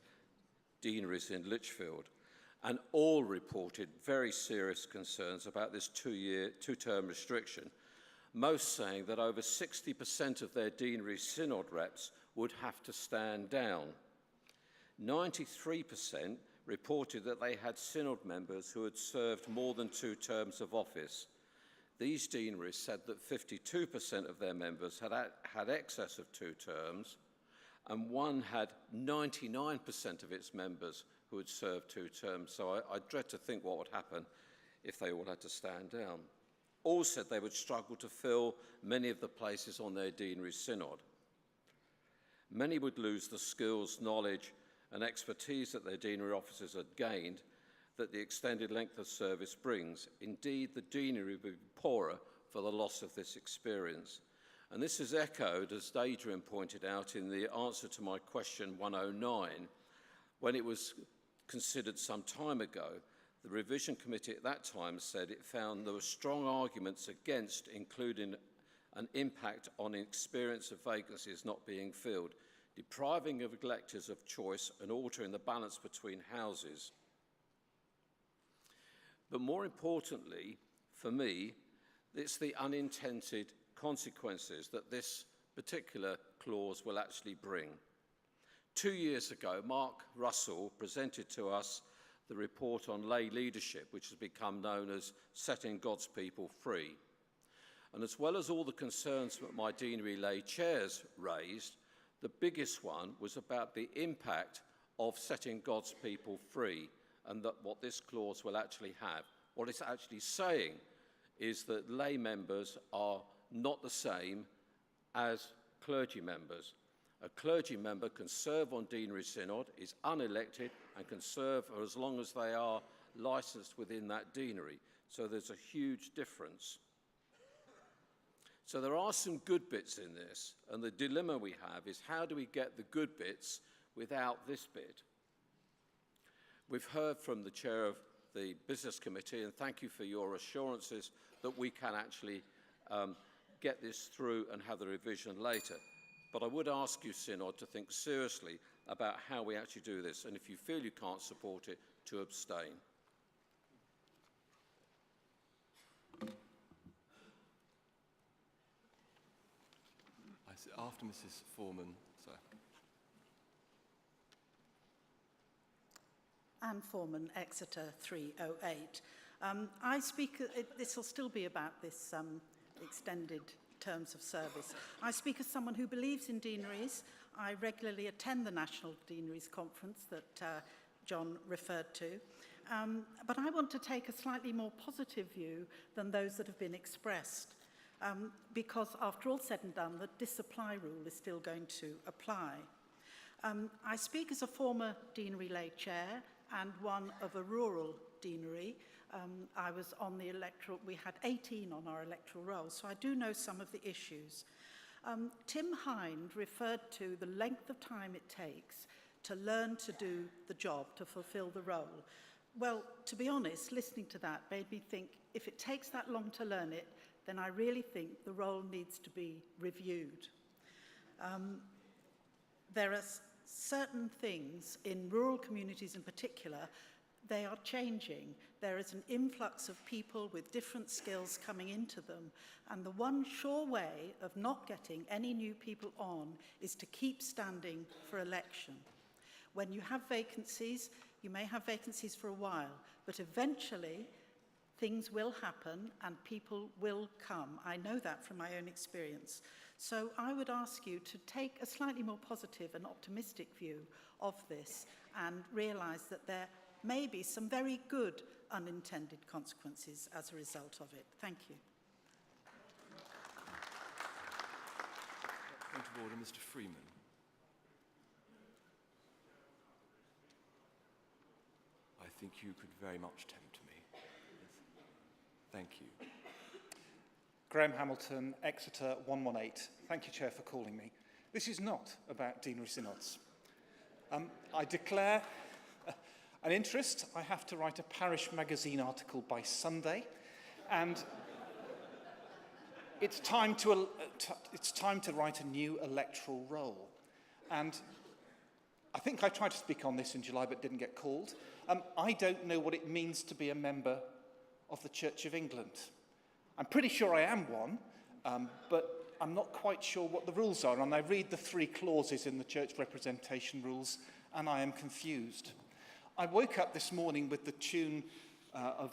deaneries in Lichfield, and all reported very serious concerns about this two-term restriction, most saying that over 60% of their deanery synod reps would have to stand down. 93% reported that they had synod members who had served more than 2 terms of office. These deaneries said that 52% of their members had excess of 2 terms, and one had 99% of its members who had served 2 terms. So I dread to think what would happen if they all had to stand down. All said they would struggle to fill many of the places on their deanery synod. Many would lose the skills, knowledge, and expertise that their deanery officers had gained that the extended length of service brings. Indeed, the deanery would be poorer for the loss of this experience. And this is echoed, as Adrian pointed out, in the answer to my question 109, when it was considered some time ago. The revision committee at that time said it found there were strong arguments against including an impact on experience of vacancies not being filled, depriving of electors of choice and altering the balance between houses. But more importantly, for me, it's the unintended consequences that this particular clause will actually bring. 2 years ago, Mark Russell presented to us the report on lay leadership, which has become known as Setting God's People Free. And as well as all the concerns that my deanery lay chairs raised, the biggest one was about the impact of setting God's people free, and that what this clause will actually have. What it's actually saying is that lay members are not the same as clergy members. A clergy member can serve on deanery synod, is unelected, and can serve for as long as they are licensed within that deanery. So there's a huge difference. So there are some good bits in this, and the dilemma we have is how do we get the good bits without this bit? We've heard from the chair of the business committee, and thank you for your assurances that we can actually get this through and have the revision later. But I would ask you, Synod, to think seriously about how we actually do this, and if you feel you can't support it, to abstain. After Mrs. Foreman, sir. Anne Foreman, Exeter 308. This will still be about this extended terms of service. I speak as someone who believes in deaneries. I regularly attend the National Deaneries Conference that John referred to. But I want to take a slightly more positive view than those that have been expressed. Because after all said and done, the disapply rule is still going to apply. I speak as a former deanery lay chair and one of a rural deanery. I was on the electoral, we had 18 on our electoral roll, so I do know some of the issues. Tim Hind referred to the length of time it takes to learn to do the job, to fulfill the role. Well, to be honest, listening to that made me think, if it takes that long to learn it, then I really think the role needs to be reviewed. There are certain things in rural communities in particular, they are changing. There is an influx of people with different skills coming into them, and the one sure way of not getting any new people on is to keep standing for election. When you have vacancies, you may have vacancies for a while, but eventually things will happen and people will come. I know that from my own experience. So I would ask you to take a slightly more positive and optimistic view of this and realise that there may be some very good unintended consequences as a result of it. Thank you. Point of order, Mr. Freeman. I think you could very much tempt me. Thank you. Graham Hamilton, Exeter 118. Thank you, Chair, for calling me. This is not about deanery synods. I declare an interest. I have to write a parish magazine article by Sunday, and it's time to write a new electoral roll. And I think I tried to speak on this in July but didn't get called. I don't know what it means to be a member of the Church of England. I'm pretty sure I am one, but I'm not quite sure what the rules are. And I read the 3 clauses in the church representation rules, and I am confused. I woke up this morning with the tune of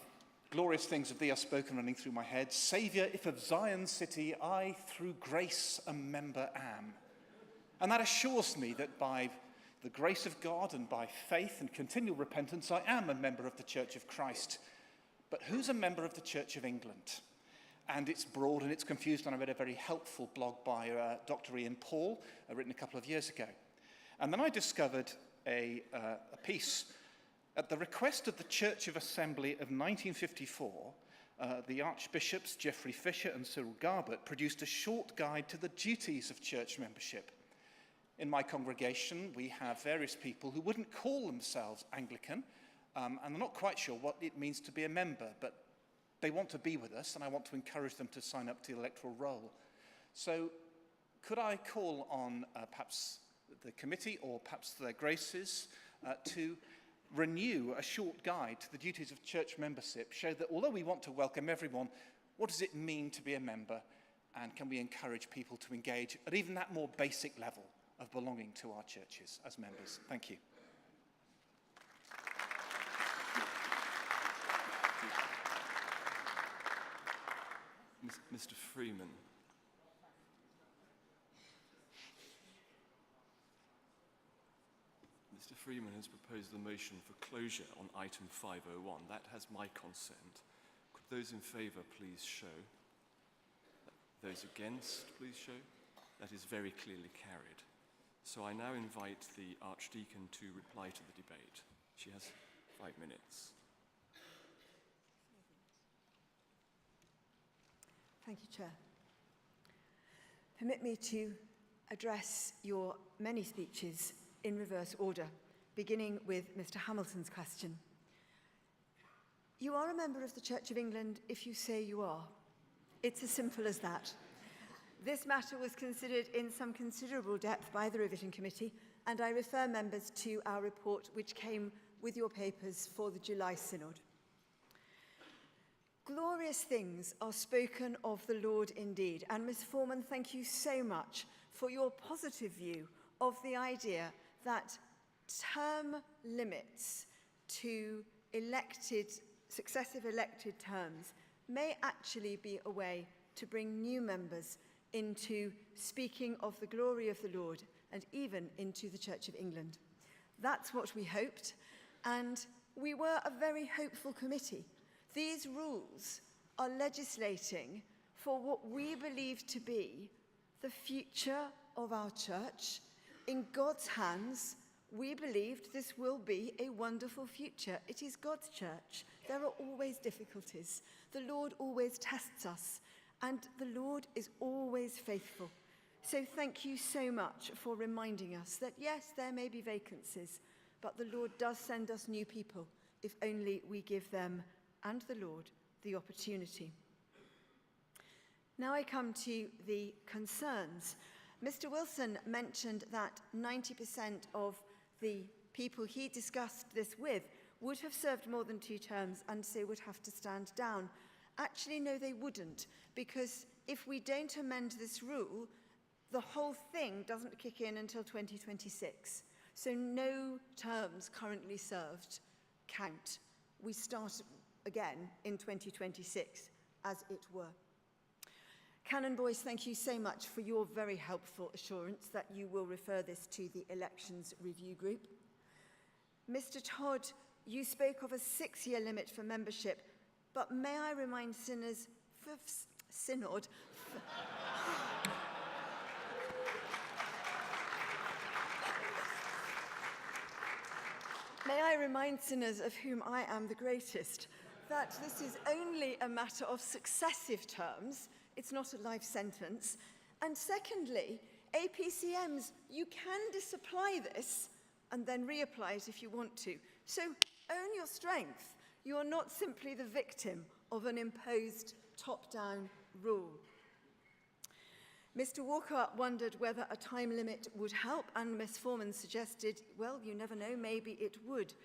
Glorious Things of Thee Are Spoken running through my head. Saviour, if of Zion's city I through grace a member am. And that assures me that by the grace of God and by faith and continual repentance, I am a member of the Church of Christ. But who's a member of the Church of England? And it's broad and it's confused, and I read a very helpful blog by Dr. Ian Paul, written a couple of years ago. And then I discovered a piece at the request of the Church of Assembly of 1954. The Archbishops Geoffrey Fisher and Cyril Garbett produced a short guide to the duties of church membership. In my congregation, we have various people who wouldn't call themselves Anglican, and they're not quite sure what it means to be a member, but they want to be with us, and I want to encourage them to sign up to the electoral roll. So could I call on perhaps the committee or perhaps their graces to renew a short guide to the duties of church membership, show that although we want to welcome everyone, what does it mean to be a member, and can we encourage people to engage at even that more basic level of belonging to our churches as members? Thank you. Mr. Freeman. Mr. Freeman has proposed the motion for closure on item 501. That has my consent. Could those in favour please show? Those against, please show. That is very clearly carried. So I now invite the Archdeacon to reply to the debate. She has 5 minutes. Thank you, Chair. Permit me to address your many speeches in reverse order, beginning with Mr. Hamilton's question. You are a member of the Church of England if you say you are. It's as simple as that. This matter was considered in some considerable depth by the Revision Committee, and I refer members to our report which came with your papers for the July Synod. Glorious things are spoken of the Lord indeed. And Ms. Foreman, thank you so much for your positive view of the idea that term limits to successive elected terms may actually be a way to bring new members into speaking of the glory of the Lord and even into the Church of England. That's what we hoped, and we were a very hopeful committee. These rules are legislating for what we believe to be the future of our church. In God's hands, we believed this will be a wonderful future. It is God's church. There are always difficulties. The Lord always tests us, and the Lord is always faithful. So thank you so much for reminding us that, yes, there may be vacancies, but the Lord does send us new people if only we give them and the Lord the opportunity. Now I come to the concerns. Mr. Wilson mentioned that 90% of the people he discussed this with would have served more than 2 terms and so would have to stand down. Actually, no, they wouldn't, because if we don't amend this rule, the whole thing doesn't kick in until 2026. So no terms currently served count. We start again in 2026, as it were. Canon Boyce, thank you so much for your very helpful assurance that you will refer this to the Elections Review Group. Mr. Todd, you spoke of a 6-year limit for membership, but may I remind Synod... May I remind sinners, of whom I am the greatest, that this is only a matter of successive terms. It's not a life sentence. And secondly, APCMs, you can disapply this and then reapply it if you want to. So own your strength. You are not simply the victim of an imposed top-down rule. Mr. Walker wondered whether a time limit would help, and Ms. Foreman suggested, well, you never know, maybe it would.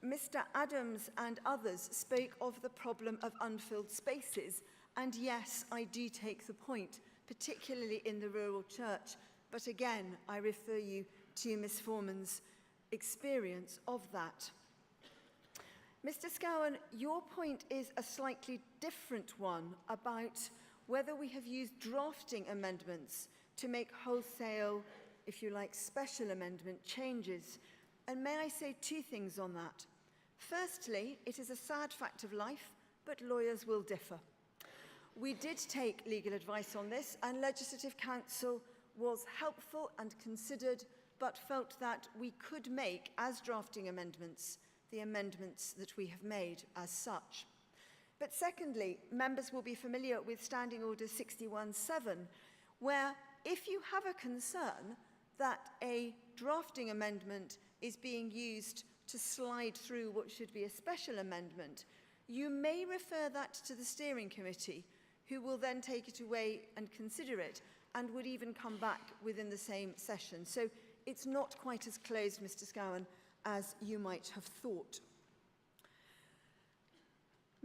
Mr. Adams and others spoke of the problem of unfilled spaces, and yes, I do take the point, particularly in the rural church, but again, I refer you to Ms. Foreman's experience of that. Mr. Scowen, your point is a slightly different one about whether we have used drafting amendments to make wholesale, if you like, special amendment changes. And may I say 2 things on that? Firstly, it is a sad fact of life, but lawyers will differ. We did take legal advice on this, and Legislative Counsel was helpful and considered, but felt that we could make, as drafting amendments, the amendments that we have made as such. But secondly, members will be familiar with Standing Order 61.7, where if you have a concern that a drafting amendment is being used to slide through what should be a special amendment, you may refer that to the steering committee, who will then take it away and consider it, and would even come back within the same session. So it's not quite as closed, Mr. Scowen, as you might have thought.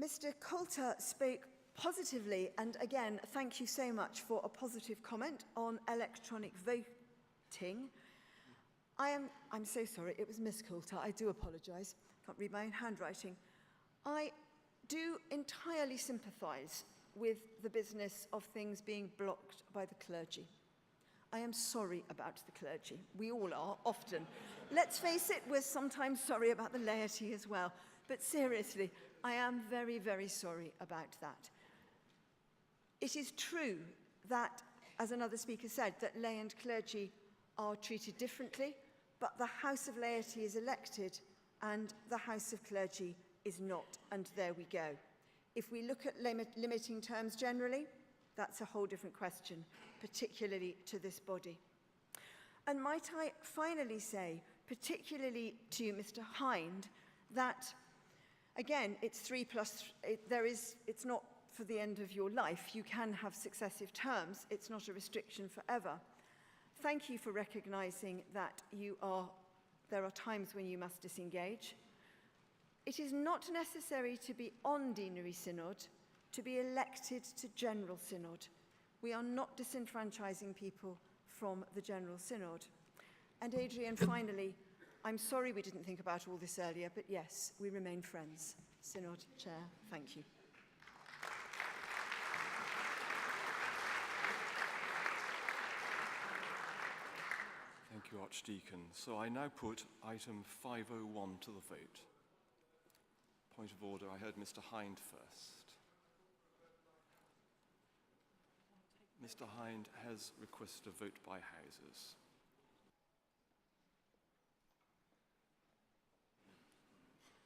Mr. Coulter spoke positively, and again, thank you so much for a positive comment on electronic voting. I'm so sorry, it was Miss Coulter, I do apologise, can't read my own handwriting. I do entirely sympathise with the business of things being blocked by the clergy. I am sorry about the clergy. We all are, often. Let's face it, we're sometimes sorry about the laity as well. But seriously, I am very, very sorry about that. It is true that, as another speaker said, that lay and clergy are treated differently, but the House of Laity is elected and the House of Clergy is not, and there we go. If we look at limiting terms generally, that's a whole different question, particularly to this body. And might I finally say, particularly to Mr. Hind, that, again, it's 3 plus, it's not for the end of your life. You can have successive terms. It's not a restriction forever. Thank you for recognising that there are times when you must disengage. It is not necessary to be on Deanery Synod to be elected to General Synod. We are not disenfranchising people from the General Synod. And Adrian, finally, I'm sorry we didn't think about all this earlier, but yes, we remain friends. Synod Chair, thank you. Thank you, Archdeacon. So I now put item 501 to the vote. Point of order, I heard Mr. Hind first. Mr. Hind has requested a vote by houses.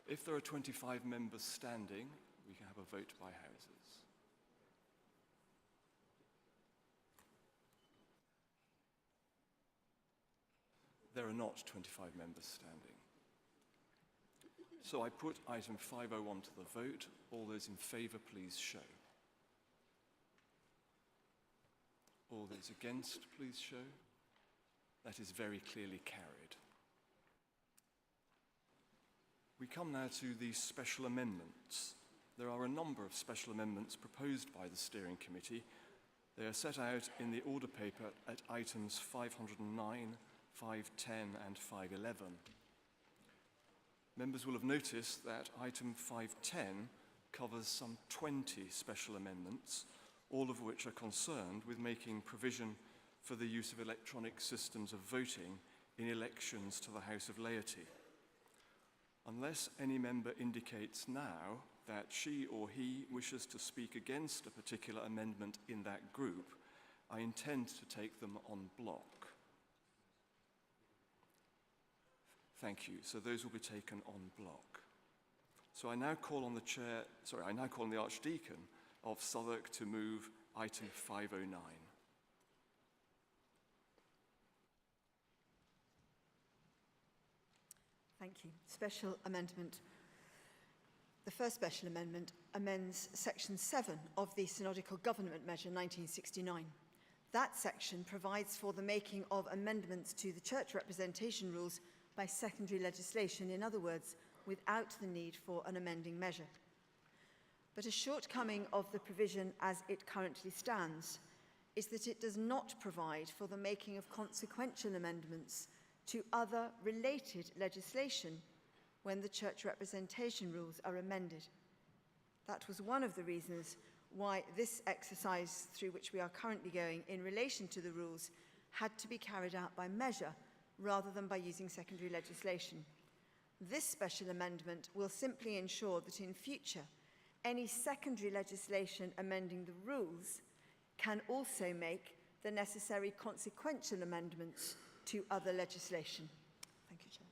If there are 25 members standing, we can have a vote by houses. There are not 25 members standing. So I put item 501 to the vote. All those in favour, please show. All those against, please show. That is very clearly carried. We come now to the special amendments. There are a number of special amendments proposed by the steering committee. They are set out in the order paper at items 509, 510 and 511. Members will have noticed that item 510 covers some 20 special amendments, all of which are concerned with making provision for the use of electronic systems of voting in elections to the House of Laity. Unless any member indicates now that she or he wishes to speak against a particular amendment in that group, I intend to take them en bloc. Thank you. So those will be taken en bloc. So I now call on the Archdeacon of Southwark to move item 509. Thank you. Special amendment. The first special amendment amends section 7 of the Synodical Government Measure 1969. That section provides for the making of amendments to the church representation rules by secondary legislation, in other words, without the need for an amending measure. But a shortcoming of the provision as it currently stands is that it does not provide for the making of consequential amendments to other related legislation when the church representation rules are amended. That was one of the reasons why this exercise through which we are currently going in relation to the rules had to be carried out by measure rather than by using secondary legislation. This special amendment will simply ensure that in future, any secondary legislation amending the rules can also make the necessary consequential amendments to other legislation. Thank you, Chair.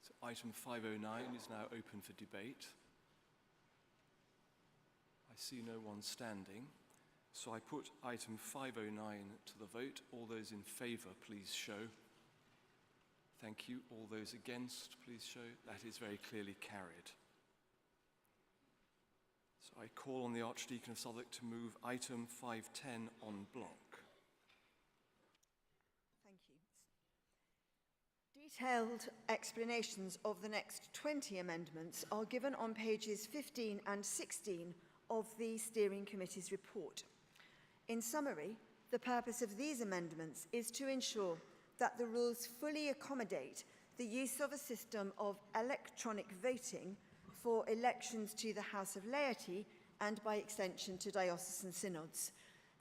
So item 509 is now open for debate. I see no one standing, so I put item 509 to the vote. All those in favour, please show. Thank you. All those against, please show. That is very clearly carried. So I call on the Archdeacon of Southwark to move item 510 en bloc. Thank you. Detailed explanations of the next 20 amendments are given on pages 15 and 16 of the Steering Committee's report. In summary, the purpose of these amendments is to ensure that the rules fully accommodate the use of a system of electronic voting for elections to the House of Laity and by extension to diocesan synods.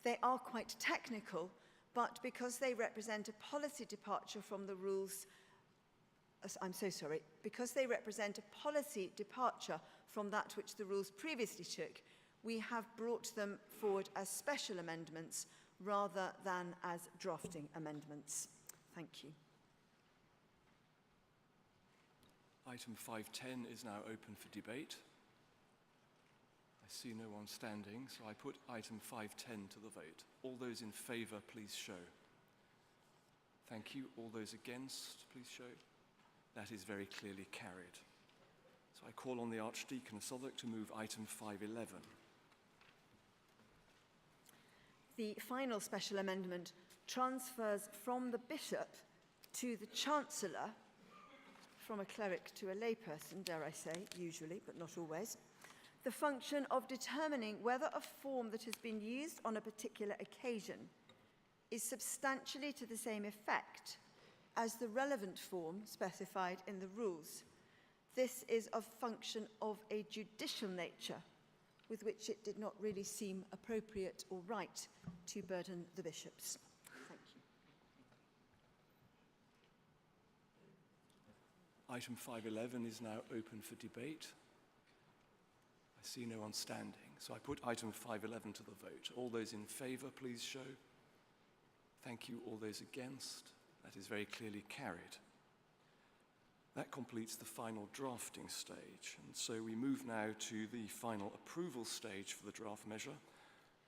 They are quite technical, but because they represent a policy departure from the rules, because they represent a policy departure from that which the rules previously took, we have brought them forward as special amendments rather than as drafting amendments. Thank you. Item 510 is now open for debate. I see no one standing, so I put item 510 to the vote. All those in favour, please show. Thank you. All those against, please show. That is very clearly carried. So I call on the Archdeacon of Southwark to move item 511. The final special amendment transfers from the bishop to the chancellor, from a cleric to a layperson, dare I say, usually, but not always, the function of determining whether a form that has been used on a particular occasion is substantially to the same effect as the relevant form specified in the rules. This is a function of a judicial nature with which it did not really seem appropriate or right to burden the bishops. Thank you. Item 511 is now open for debate. I see no one standing, so I put item 511 to the vote. All those in favour, please show. Thank you. All those against. That is very clearly carried. That completes the final drafting stage, and so we move now to the final approval stage for the draft measure,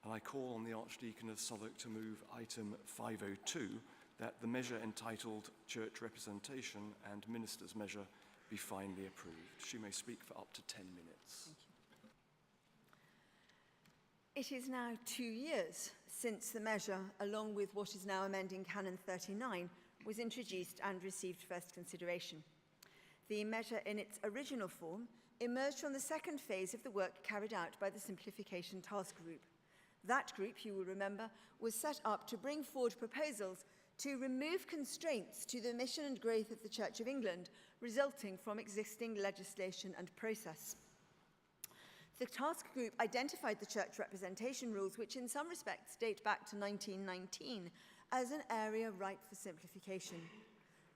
and I call on the Archdeacon of Southwark to move item 502, that the measure entitled Church Representation and Ministers Measure be finally approved. She may speak for up to 10 minutes. Thank you. It is now 2 years since the measure, along with what is now amending Canon 39, was introduced and received first consideration. The measure in its original form emerged from the second phase of the work carried out by the Simplification Task Group. That group, you will remember, was set up to bring forward proposals to remove constraints to the mission and growth of the Church of England resulting from existing legislation and process. The task group identified the church representation rules, which in some respects date back to 1919, as an area ripe for simplification.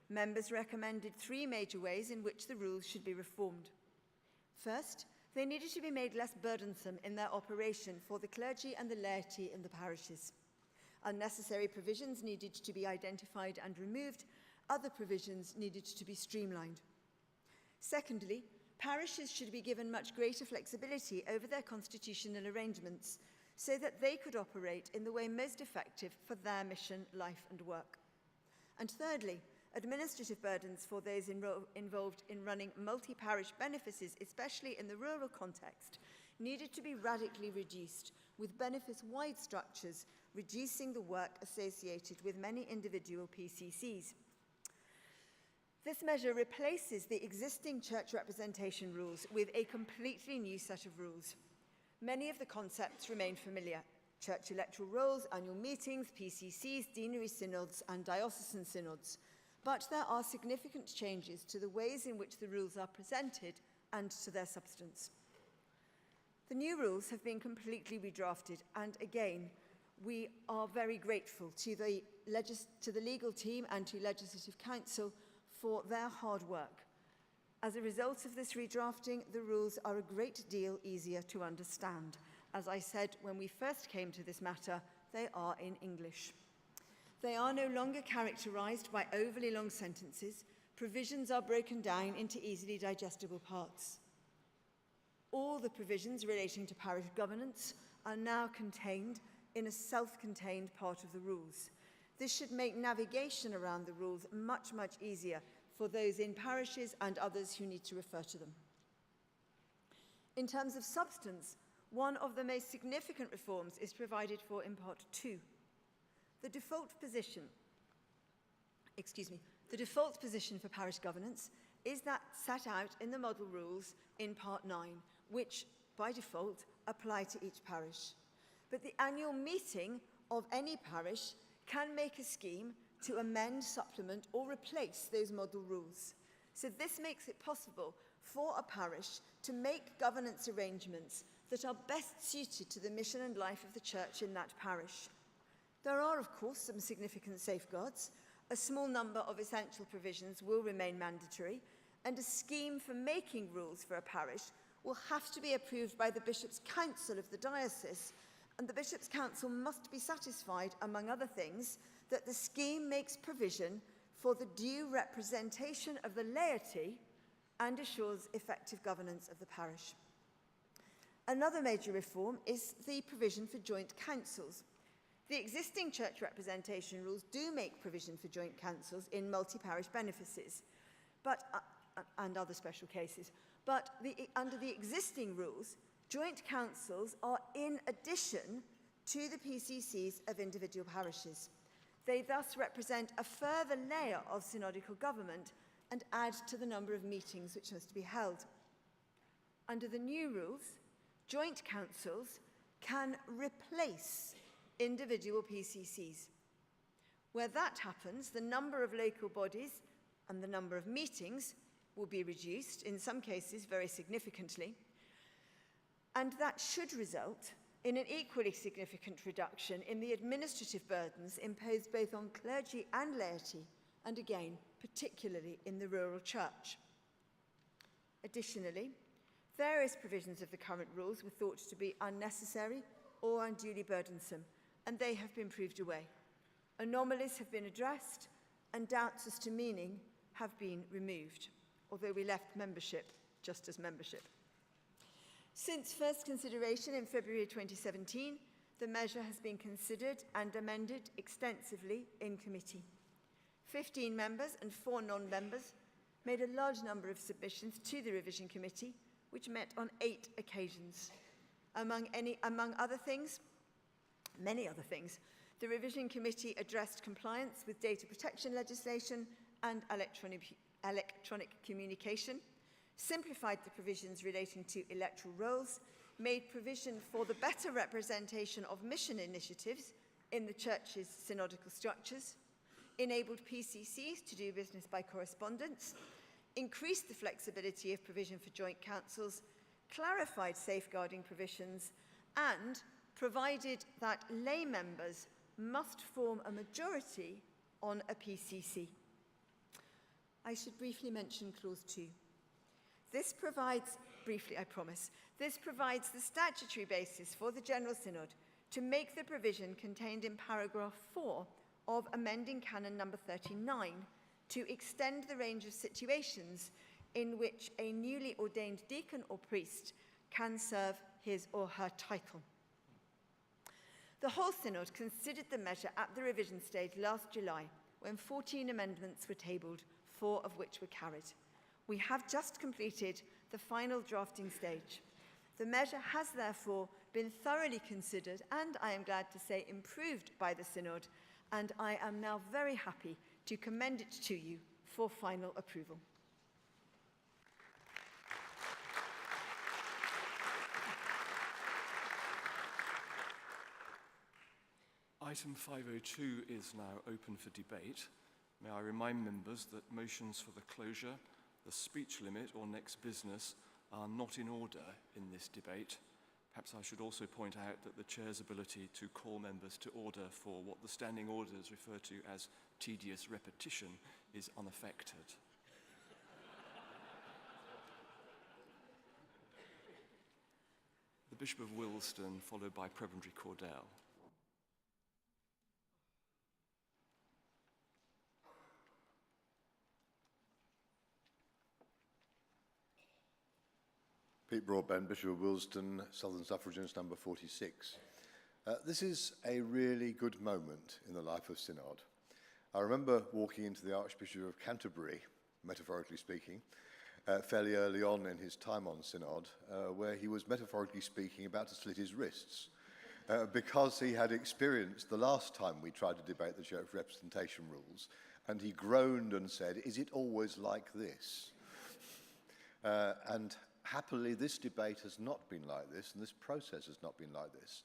Members recommended 3 major ways in which the rules should be reformed. First, they needed to be made less burdensome in their operation for the clergy and the laity in the parishes. Unnecessary provisions needed to be identified and removed. Other provisions needed to be streamlined. Secondly, parishes should be given much greater flexibility over their constitutional arrangements so that they could operate in the way most effective for their mission, life and work. And thirdly, administrative burdens for those involved in running multi-parish benefices, especially in the rural context, needed to be radically reduced, with benefice-wide structures reducing the work associated with many individual PCCs. This measure replaces the existing church representation rules with a completely new set of rules. Many of the concepts remain familiar: church electoral rolls, annual meetings, PCCs, deanery synods, and diocesan synods. But there are significant changes to the ways in which the rules are presented and to their substance. The new rules have been completely redrafted, and again, we are very grateful to the legal team and to Legislative Council for their hard work. As a result of this redrafting, the rules are a great deal easier to understand. As I said when we first came to this matter, they are in English. They are no longer characterized by overly long sentences. Provisions are broken down into easily digestible parts. All the provisions relating to parish governance are now contained in a self-contained part of the rules. This should make navigation around the rules much, much easier for those in parishes and others who need to refer to them. In terms of substance, one of the most significant reforms is provided for in Part 2. The default position for parish governance is that set out in the model rules in Part 9, which, by default, apply to each parish. But the annual meeting of any parish can make a scheme to amend, supplement, or replace those model rules. So this makes it possible for a parish to make governance arrangements that are best suited to the mission and life of the church in that parish. There are, of course, some significant safeguards. A small number of essential provisions will remain mandatory, and a scheme for making rules for a parish will have to be approved by the Bishop's Council of the diocese, and the Bishop's Council must be satisfied, among other things, that the scheme makes provision for the due representation of the laity and assures effective governance of the parish. Another major reform is the provision for joint councils. The existing church representation rules do make provision for joint councils in multi-parish benefices and other special cases. But under the existing rules, joint councils are in addition to the PCCs of individual parishes. They thus represent a further layer of synodical government and add to the number of meetings which must be held. Under the new rules, joint councils can replace individual PCCs. Where that happens, the number of local bodies and the number of meetings will be reduced, in some cases very significantly, and that should result in an equally significant reduction in the administrative burdens imposed both on clergy and laity, and again, particularly in the rural church. Additionally, various provisions of the current rules were thought to be unnecessary or unduly burdensome, and they have been proved away. Anomalies have been addressed, and doubts as to meaning have been removed, although we left membership just as membership. Since first consideration in February 2017, the measure has been considered and amended extensively in committee. 15 members and 4 non-members made a large number of submissions to the revision committee, which met on 8 occasions. Among many other things, the revision committee addressed compliance with data protection legislation and electronic communication, simplified the provisions relating to electoral rolls, made provision for the better representation of mission initiatives in the Church's synodical structures, enabled PCCs to do business by correspondence, increased the flexibility of provision for joint councils, clarified safeguarding provisions, and provided that lay members must form a majority on a PCC. I should briefly mention Clause 2. This provides, briefly I promise, this provides the statutory basis for the General Synod to make the provision contained in paragraph 4 of amending Canon number 39 to extend the range of situations in which a newly ordained deacon or priest can serve his or her title. The whole Synod considered the measure at the revision stage last July, when 14 amendments were tabled, 4 of which were carried. We have just completed the final drafting stage. The measure has therefore been thoroughly considered and, I am glad to say, improved by the Synod, and I am now very happy to commend it to you for final approval. Item 502 is now open for debate. May I remind members that motions for the closure, the speech limit or next business are not in order in this debate. Perhaps I should also point out that the Chair's ability to call members to order for what the standing orders refer to as tedious repetition is unaffected. The Bishop of Willesden, followed by Prebendary Cordell. Pete Broadbent, Bishop of Willesden, Southern Suffragist number 46. This is a really good moment in the life of Synod. I remember walking into the Archbishop of Canterbury, metaphorically speaking, fairly early on in his time on Synod, where he was metaphorically speaking about to slit his wrists because he had experienced the last time we tried to debate the church representation rules, and he groaned and said, "Is it always like this?" And happily, this debate has not been like this, and this process has not been like this.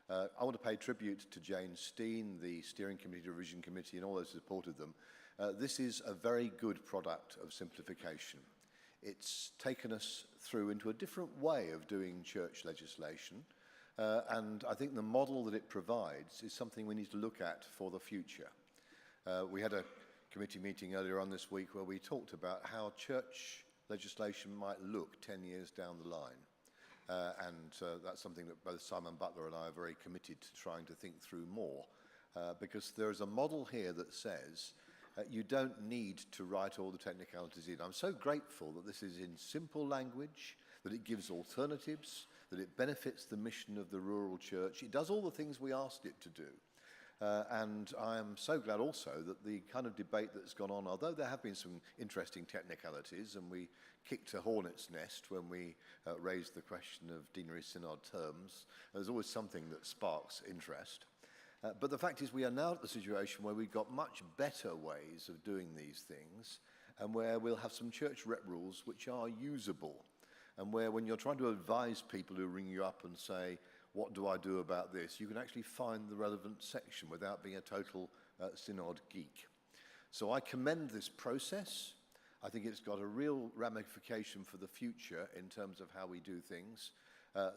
I want to pay tribute to Jane Steen, the Steering Committee, Revision Committee, and all those who supported them. This is a very good product of simplification. It's taken us through into a different way of doing church legislation, and I think the model that it provides is something we need to look at for the future. We had a committee meeting earlier on this week where we talked about how church legislation might look 10 years down the line. That's something that both Simon Butler and I are very committed to trying to think through more, because there is a model here that says you don't need to write all the technicalities in. I'm so grateful that this is in simple language, that it gives alternatives, that it benefits the mission of the rural church. It does all the things we asked it to do. And I am so glad also that the kind of debate that's gone on, although there have been some interesting technicalities, and we kicked a hornet's nest when we raised the question of deanery synod terms, there's always something that sparks interest. But the fact is we are now at the situation where we've got much better ways of doing these things, and where we'll have some church rep rules which are usable, and where when you're trying to advise people who ring you up and say, "What do I do about this?" you can actually find the relevant section without being a total synod geek. So I commend this process. I think it's got a real ramification for the future in terms of how we do things.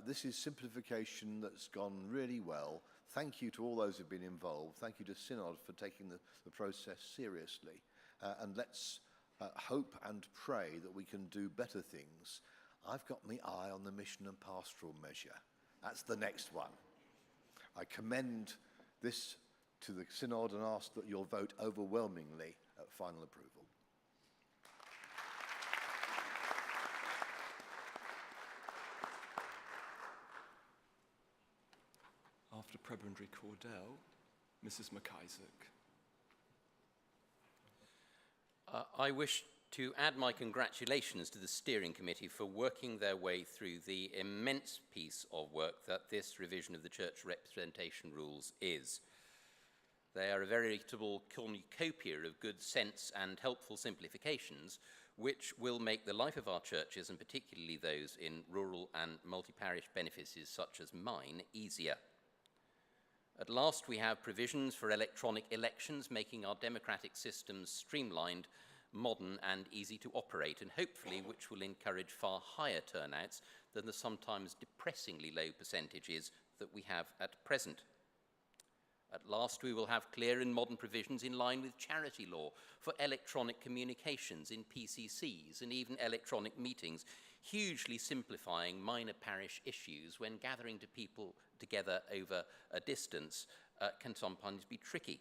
This is simplification that's gone really well. Thank you to all those who've been involved. Thank you to Synod for taking the process seriously. And let's hope and pray that we can do better things. I've got my eye on the mission and pastoral measure. That's the next one. I commend this to the Synod and ask that you'll vote overwhelmingly at final approval. After Prebendary Cordell, Mrs. McIsaac. I wish to add my congratulations to the Steering Committee for working their way through the immense piece of work that this revision of the church representation rules is. They are a veritable cornucopia of good sense and helpful simplifications, which will make the life of our churches, and particularly those in rural and multi-parish benefices such as mine, easier. At last, we have provisions for electronic elections, making our democratic systems streamlined modern and easy to operate, and hopefully which will encourage far higher turnouts than the sometimes depressingly low percentages that we have at present. At last, we will have clear and modern provisions in line with charity law for electronic communications in PCCs and even electronic meetings, hugely simplifying minor parish issues when gathering people together over a distance can sometimes be tricky.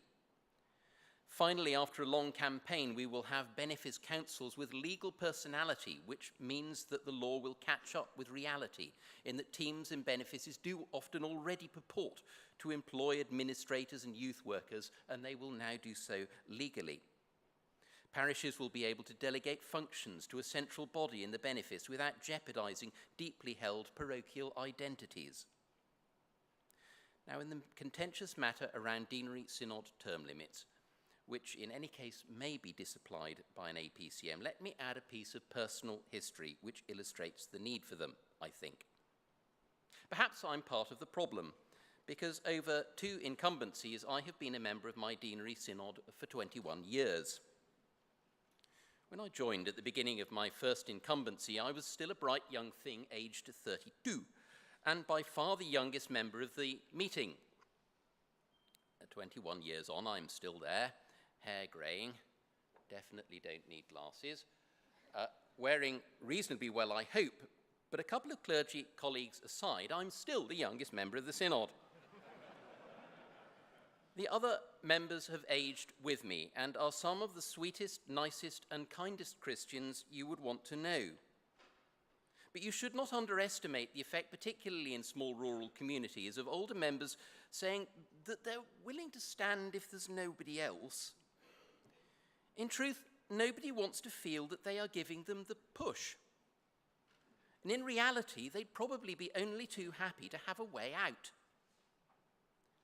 Finally, after a long campaign, we will have benefice councils with legal personality, which means that the law will catch up with reality, in that teams and benefices do often already purport to employ administrators and youth workers, and they will now do so legally. Parishes will be able to delegate functions to a central body in the benefice without jeopardising deeply held parochial identities. Now, in the contentious matter around deanery synod term limits, which in any case may be disapplied by an APCM, let me add a piece of personal history which illustrates the need for them, I think. Perhaps I'm part of the problem, because over 2 incumbencies I have been a member of my deanery synod for 21 years. When I joined at the beginning of my first incumbency, I was still a bright young thing aged 32, and by far the youngest member of the meeting. At 21 years on, I'm still there, hair greying, definitely don't need glasses, wearing reasonably well, I hope, but a couple of clergy colleagues aside, I'm still the youngest member of the synod. The other members have aged with me and are some of the sweetest, nicest, and kindest Christians you would want to know. But you should not underestimate the effect, particularly in small rural communities, of older members saying that they're willing to stand if there's nobody else. In truth, nobody wants to feel that they are giving them the push. And in reality, they'd probably be only too happy to have a way out.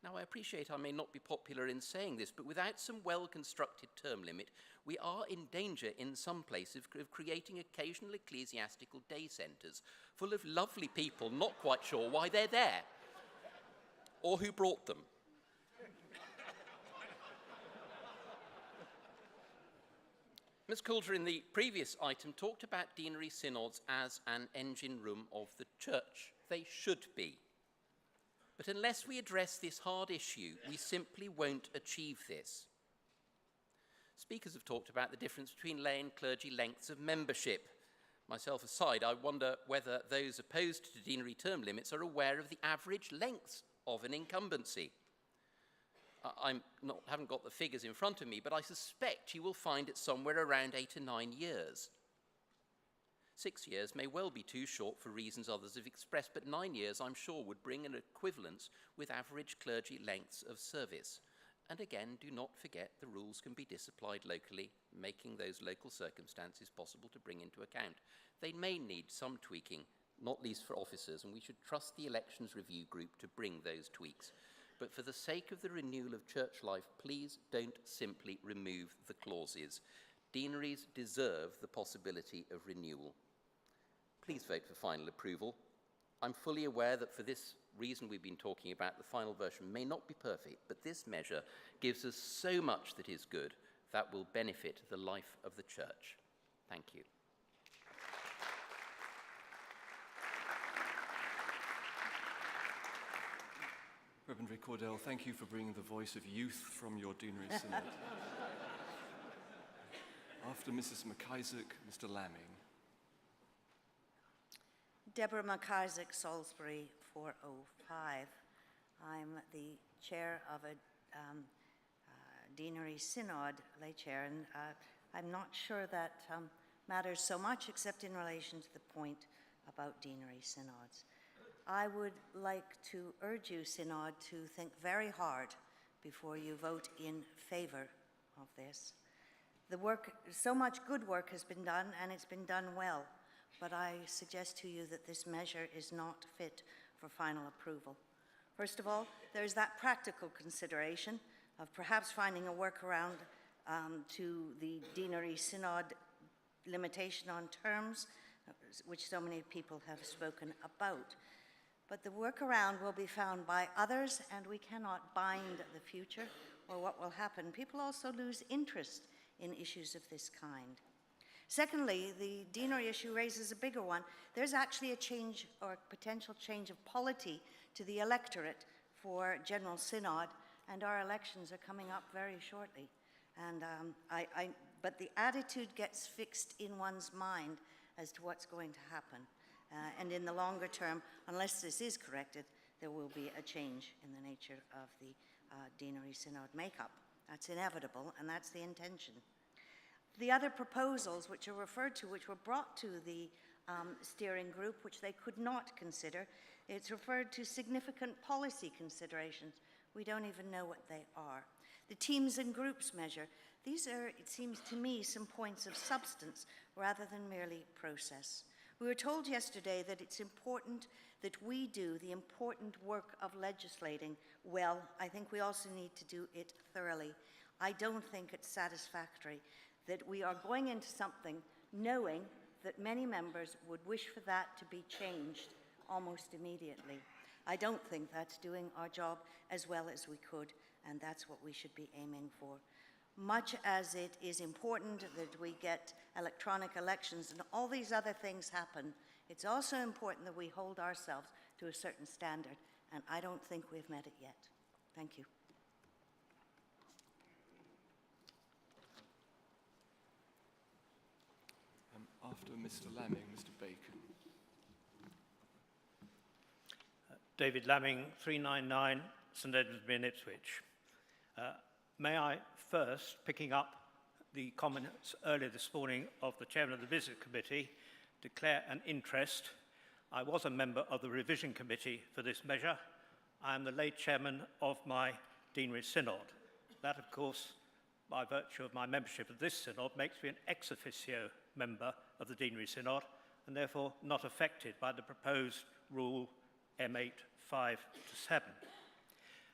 Now, I appreciate I may not be popular in saying this, but without some well-constructed term limit, we are in danger in some places of creating occasional ecclesiastical day centres full of lovely people not quite sure why they're there or who brought them. Ms. Coulter, in the previous item, talked about deanery synods as an engine room of the church. They should be. But unless we address this hard issue, we simply won't achieve this. Speakers have talked about the difference between lay and clergy lengths of membership. Myself aside, I wonder whether those opposed to deanery term limits are aware of the average lengths of an incumbency. Haven't got the figures in front of me, but I suspect you will find it somewhere around 8 to 9 years. 6 years may well be too short for reasons others have expressed, but 9 years, I'm sure, would bring an equivalence with average clergy lengths of service. And again, do not forget the rules can be disapplied locally, making those local circumstances possible to bring into account. They may need some tweaking, not least for officers, and we should trust the Elections Review Group to bring those tweaks. But for the sake of the renewal of church life, please don't simply remove the clauses. Deaneries deserve the possibility of renewal. Please vote for final approval. I'm fully aware that for this reason we've been talking about, the final version may not be perfect, but this measure gives us so much that is good that will benefit the life of the church. Thank you. Reverend Cordell, thank you for bringing the voice of youth from your deanery synod. After Mrs. McIsaac, Mr. Lamming. Deborah McIsaac, Salisbury 405. I'm the chair of a deanery synod, lay chair, and I'm not sure that matters so much except in relation to the point about deanery synods. I would like to urge you, Synod, to think very hard before you vote in favour of this. So much good work has been done, and it's been done well, but I suggest to you that this measure is not fit for final approval. First of all, there's that practical consideration of perhaps finding a workaround to the deanery synod limitation on terms, which so many people have spoken about. But the workaround will be found by others, and we cannot bind the future or what will happen. People also lose interest in issues of this kind. Secondly, the deanery issue raises a bigger one. There's actually a change or potential change of polity to the electorate for General Synod, and our elections are coming up very shortly. And but the attitude gets fixed in one's mind as to what's going to happen. And in the longer term, unless this is corrected, there will be a change in the nature of the deanery synod makeup. That's inevitable, and that's the intention. The other proposals which are referred to, which were brought to the steering group, which they could not consider, it's referred to significant policy considerations. We don't even know what they are. The teams and groups measure, these are, it seems to me, some points of substance rather than merely process. We were told yesterday that it's important that we do the important work of legislating well. I think we also need to do it thoroughly. I don't think it's satisfactory that we are going into something knowing that many members would wish for that to be changed almost immediately. I don't think that's doing our job as well as we could, and that's what we should be aiming for. Much as it is important that we get electronic elections and all these other things happen, it's also important that we hold ourselves to a certain standard, and I don't think we've met it yet. Thank you. After Mr. Lamming, Mr. Bacon. David Lamming, 399 St Edmundsbury in Ipswich. May I first, picking up the comments earlier this morning of the Chairman of the Business Committee, declare an interest. I was a member of the Revision Committee for this measure. I am the late Chairman of my Deanery Synod. That, of course, by virtue of my membership of this Synod, makes me an ex officio member of the Deanery Synod, and therefore not affected by the proposed rule M8 5-7.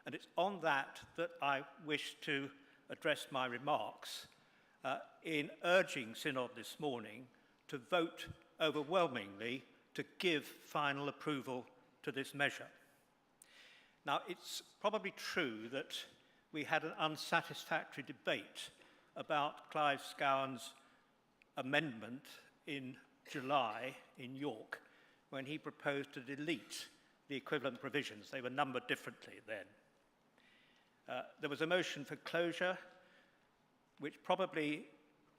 And it's on that that I wish to address my remarks in urging Synod this morning to vote overwhelmingly to give final approval to this measure. Now, it's probably true that we had an unsatisfactory debate about Clive Scowen's amendment in July in York when he proposed to delete the equivalent provisions. They were numbered differently then. There was a motion for closure, which probably,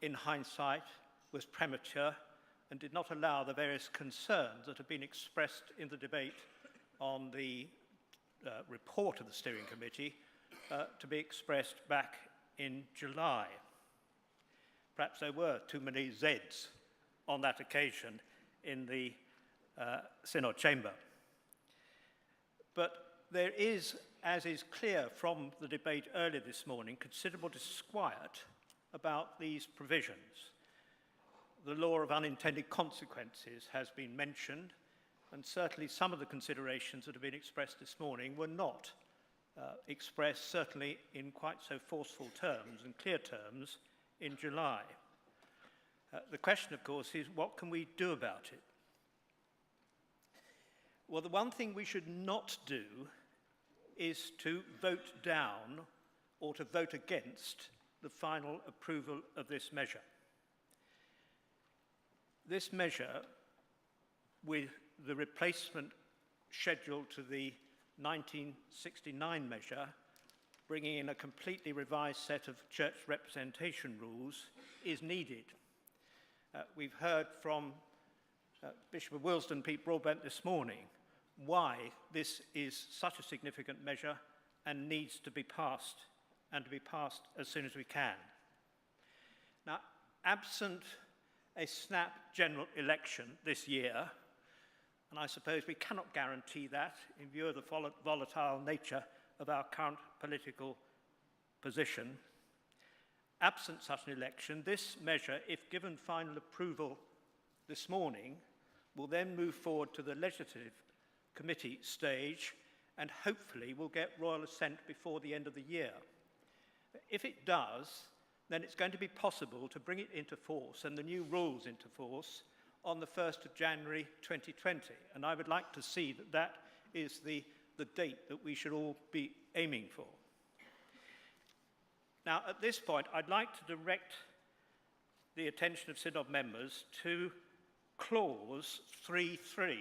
in hindsight, was premature and did not allow the various concerns that have been expressed in the debate on the report of the steering committee to be expressed back in July. Perhaps there were too many Zs on that occasion in the Synod chamber. But there is, as is clear from the debate earlier this morning, considerable disquiet about these provisions. The law of unintended consequences has been mentioned, and certainly some of the considerations that have been expressed this morning were not expressed, certainly in quite so forceful terms and clear terms, in July. The question, of course, is what can we do about it? Well, the one thing we should not do is to vote down or to vote against the final approval of this measure. This measure, with the replacement scheduled to the 1969 measure, bringing in a completely revised set of church representation rules, is needed. We've heard from Bishop of Willesden, Pete Broadbent, this morning, why this is such a significant measure and needs to be passed, and to be passed as soon as we can. Now, absent a snap general election this year, and I suppose we cannot guarantee that in view of the volatile nature of our current political position, absent such an election, this measure, if given final approval this morning, will then move forward to the legislative committee stage and hopefully will get royal assent before the end of the year. If it does, then it's going to be possible to bring it into force and the new rules into force on the 1st of January 2020. And I would like to see that that is the date that we should all be aiming for. Now, at this point, I'd like to direct the attention of Synod members to clause 3.3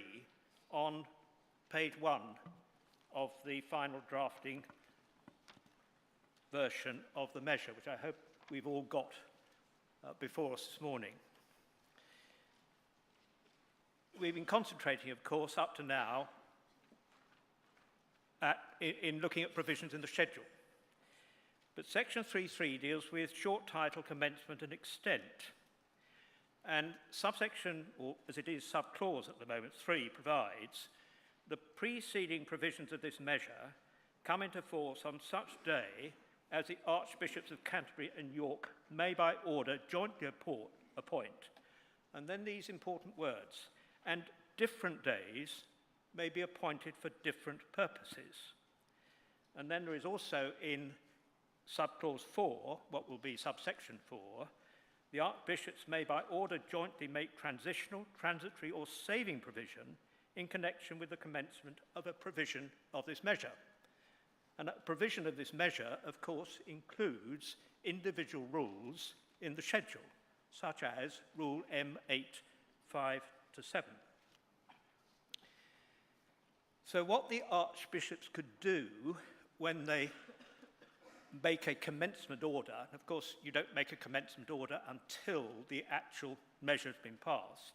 on page 1 of the final drafting version of the measure, which I hope we've all got before us this morning. We've been concentrating, of course, up to now in looking at provisions in the schedule. But section 3.3 deals with short title, commencement and extent. And subsection, or as it is subclause at the moment, 3 provides the preceding provisions of this measure come into force on such day as the Archbishops of Canterbury and York may by order jointly appoint. And then these important words, and different days may be appointed for different purposes. And then there is also in subclause 4, what will be subsection 4, the Archbishops may by order jointly make transitional, transitory or saving provision in connection with the commencement of a provision of this measure. And a provision of this measure, of course, includes individual rules in the schedule, such as Rule M8, 5 to 7. So what the Archbishops could do when they make a commencement order, and of course you don't make a commencement order until the actual measure has been passed,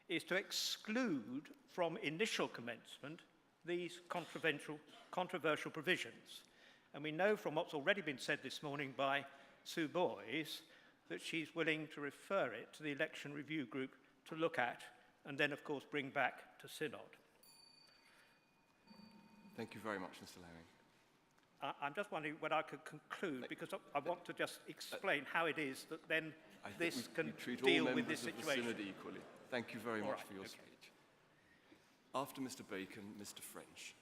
is to exclude from initial commencement these controversial provisions. And we know from what's already been said this morning by Sue Boys that she's willing to refer it to the election review group to look at and then of course bring back to Synod. Thank you very much, Mr. Lemming. I'm just wondering when I could conclude, because I want to just explain how it is that then this can deal with this situation. Synod equally. Thank you very much for your speech. After Mr. Bacon, Mr. French.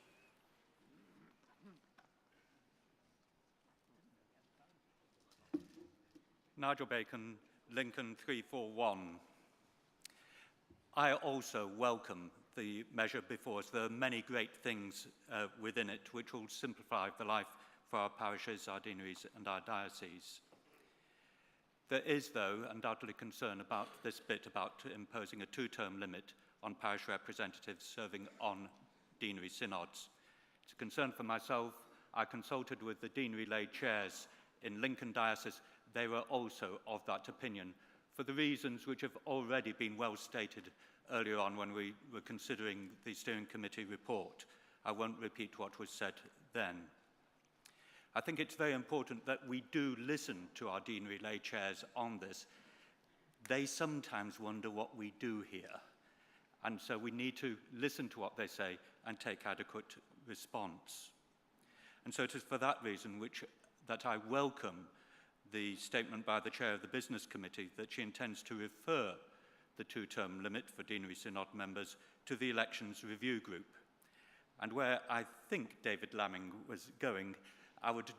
Nigel Bacon, Lincoln 341. I also welcome the measure before us. There are many great things within it which will simplify the life for our parishes, our deaneries and our dioceses. There is, though, undoubtedly concern about this bit about imposing a 2-term limit on parish representatives serving on deanery synods. It's a concern for myself. I consulted with the deanery lay chairs in Lincoln Diocese. They were also of that opinion for the reasons which have already been well stated earlier on when we were considering the steering committee report. I won't repeat what was said then. I think it's very important that we do listen to our deanery lay chairs on this. They sometimes wonder what we do here. And so we need to listen to what they say and take adequate response. And so it is for that reason that I welcome the statement by the chair of the business committee that she intends to refer the 2-term limit for deanery synod members to the elections review group. And where I think David Lamming was going, I would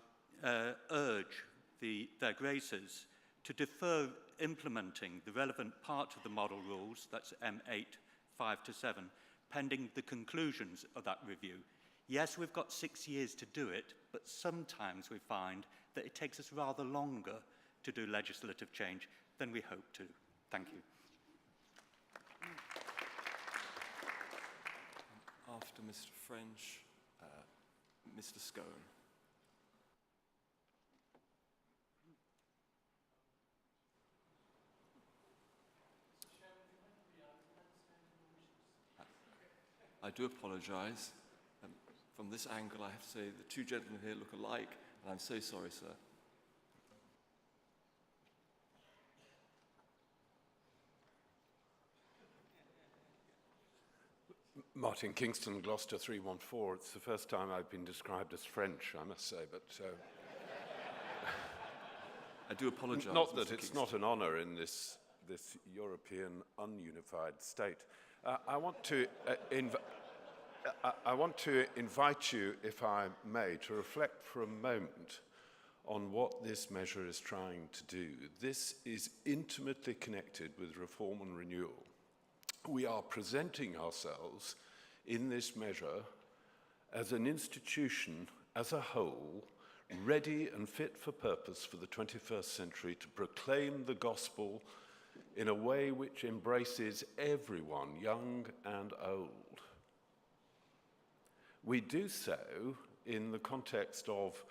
urge their graces to defer implementing the relevant part of the model rules, that's M8, 5 to 7, pending the conclusions of that review. Yes, we've got 6 years to do it, but sometimes we find that it takes us rather longer to do legislative change than we hope to. Thank you. After Mr. French, Mr. Scone. I do apologise. From this angle, I have to say the two gentlemen here look alike, and I'm so sorry, sir. Martin Kingston, Gloucester 314. It's the first time I've been described as French, I must say, but... I do apologise. Not that Mr. it's Kingston. not an honour in this European ununified state. I want to invite you, if I may, to reflect for a moment on what this measure is trying to do. This is intimately connected with reform and renewal. We are presenting ourselves in this measure as an institution as a whole, ready and fit for purpose for the 21st century to proclaim the gospel in a way which embraces everyone, young and old. We do so in the context of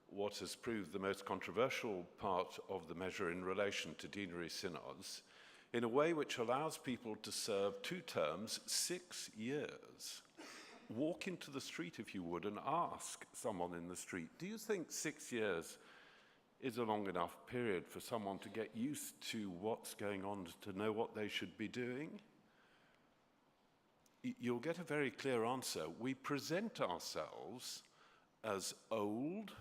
what has proved the most controversial part of the measure in relation to deanery synods, in a way which allows people to serve 2 terms, 6 years. Walk into the street, if you would, and ask someone in the street, do you think 6 years is a long enough period for someone to get used to what's going on, to know what they should be doing? You'll get a very clear answer. We present ourselves as old,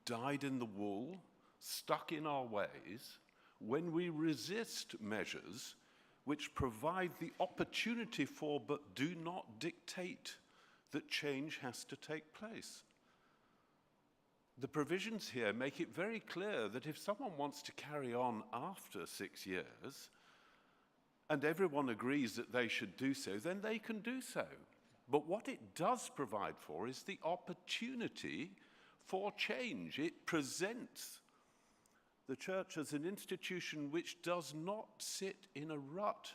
dyed in the wool, stuck in our ways, when we resist measures which provide the opportunity for but do not dictate that change has to take place. The provisions here make it very clear that if someone wants to carry on after 6 years, and everyone agrees that they should do so, then they can do so. But what it does provide for is the opportunity for change. It presents the church as an institution which does not sit in a rut,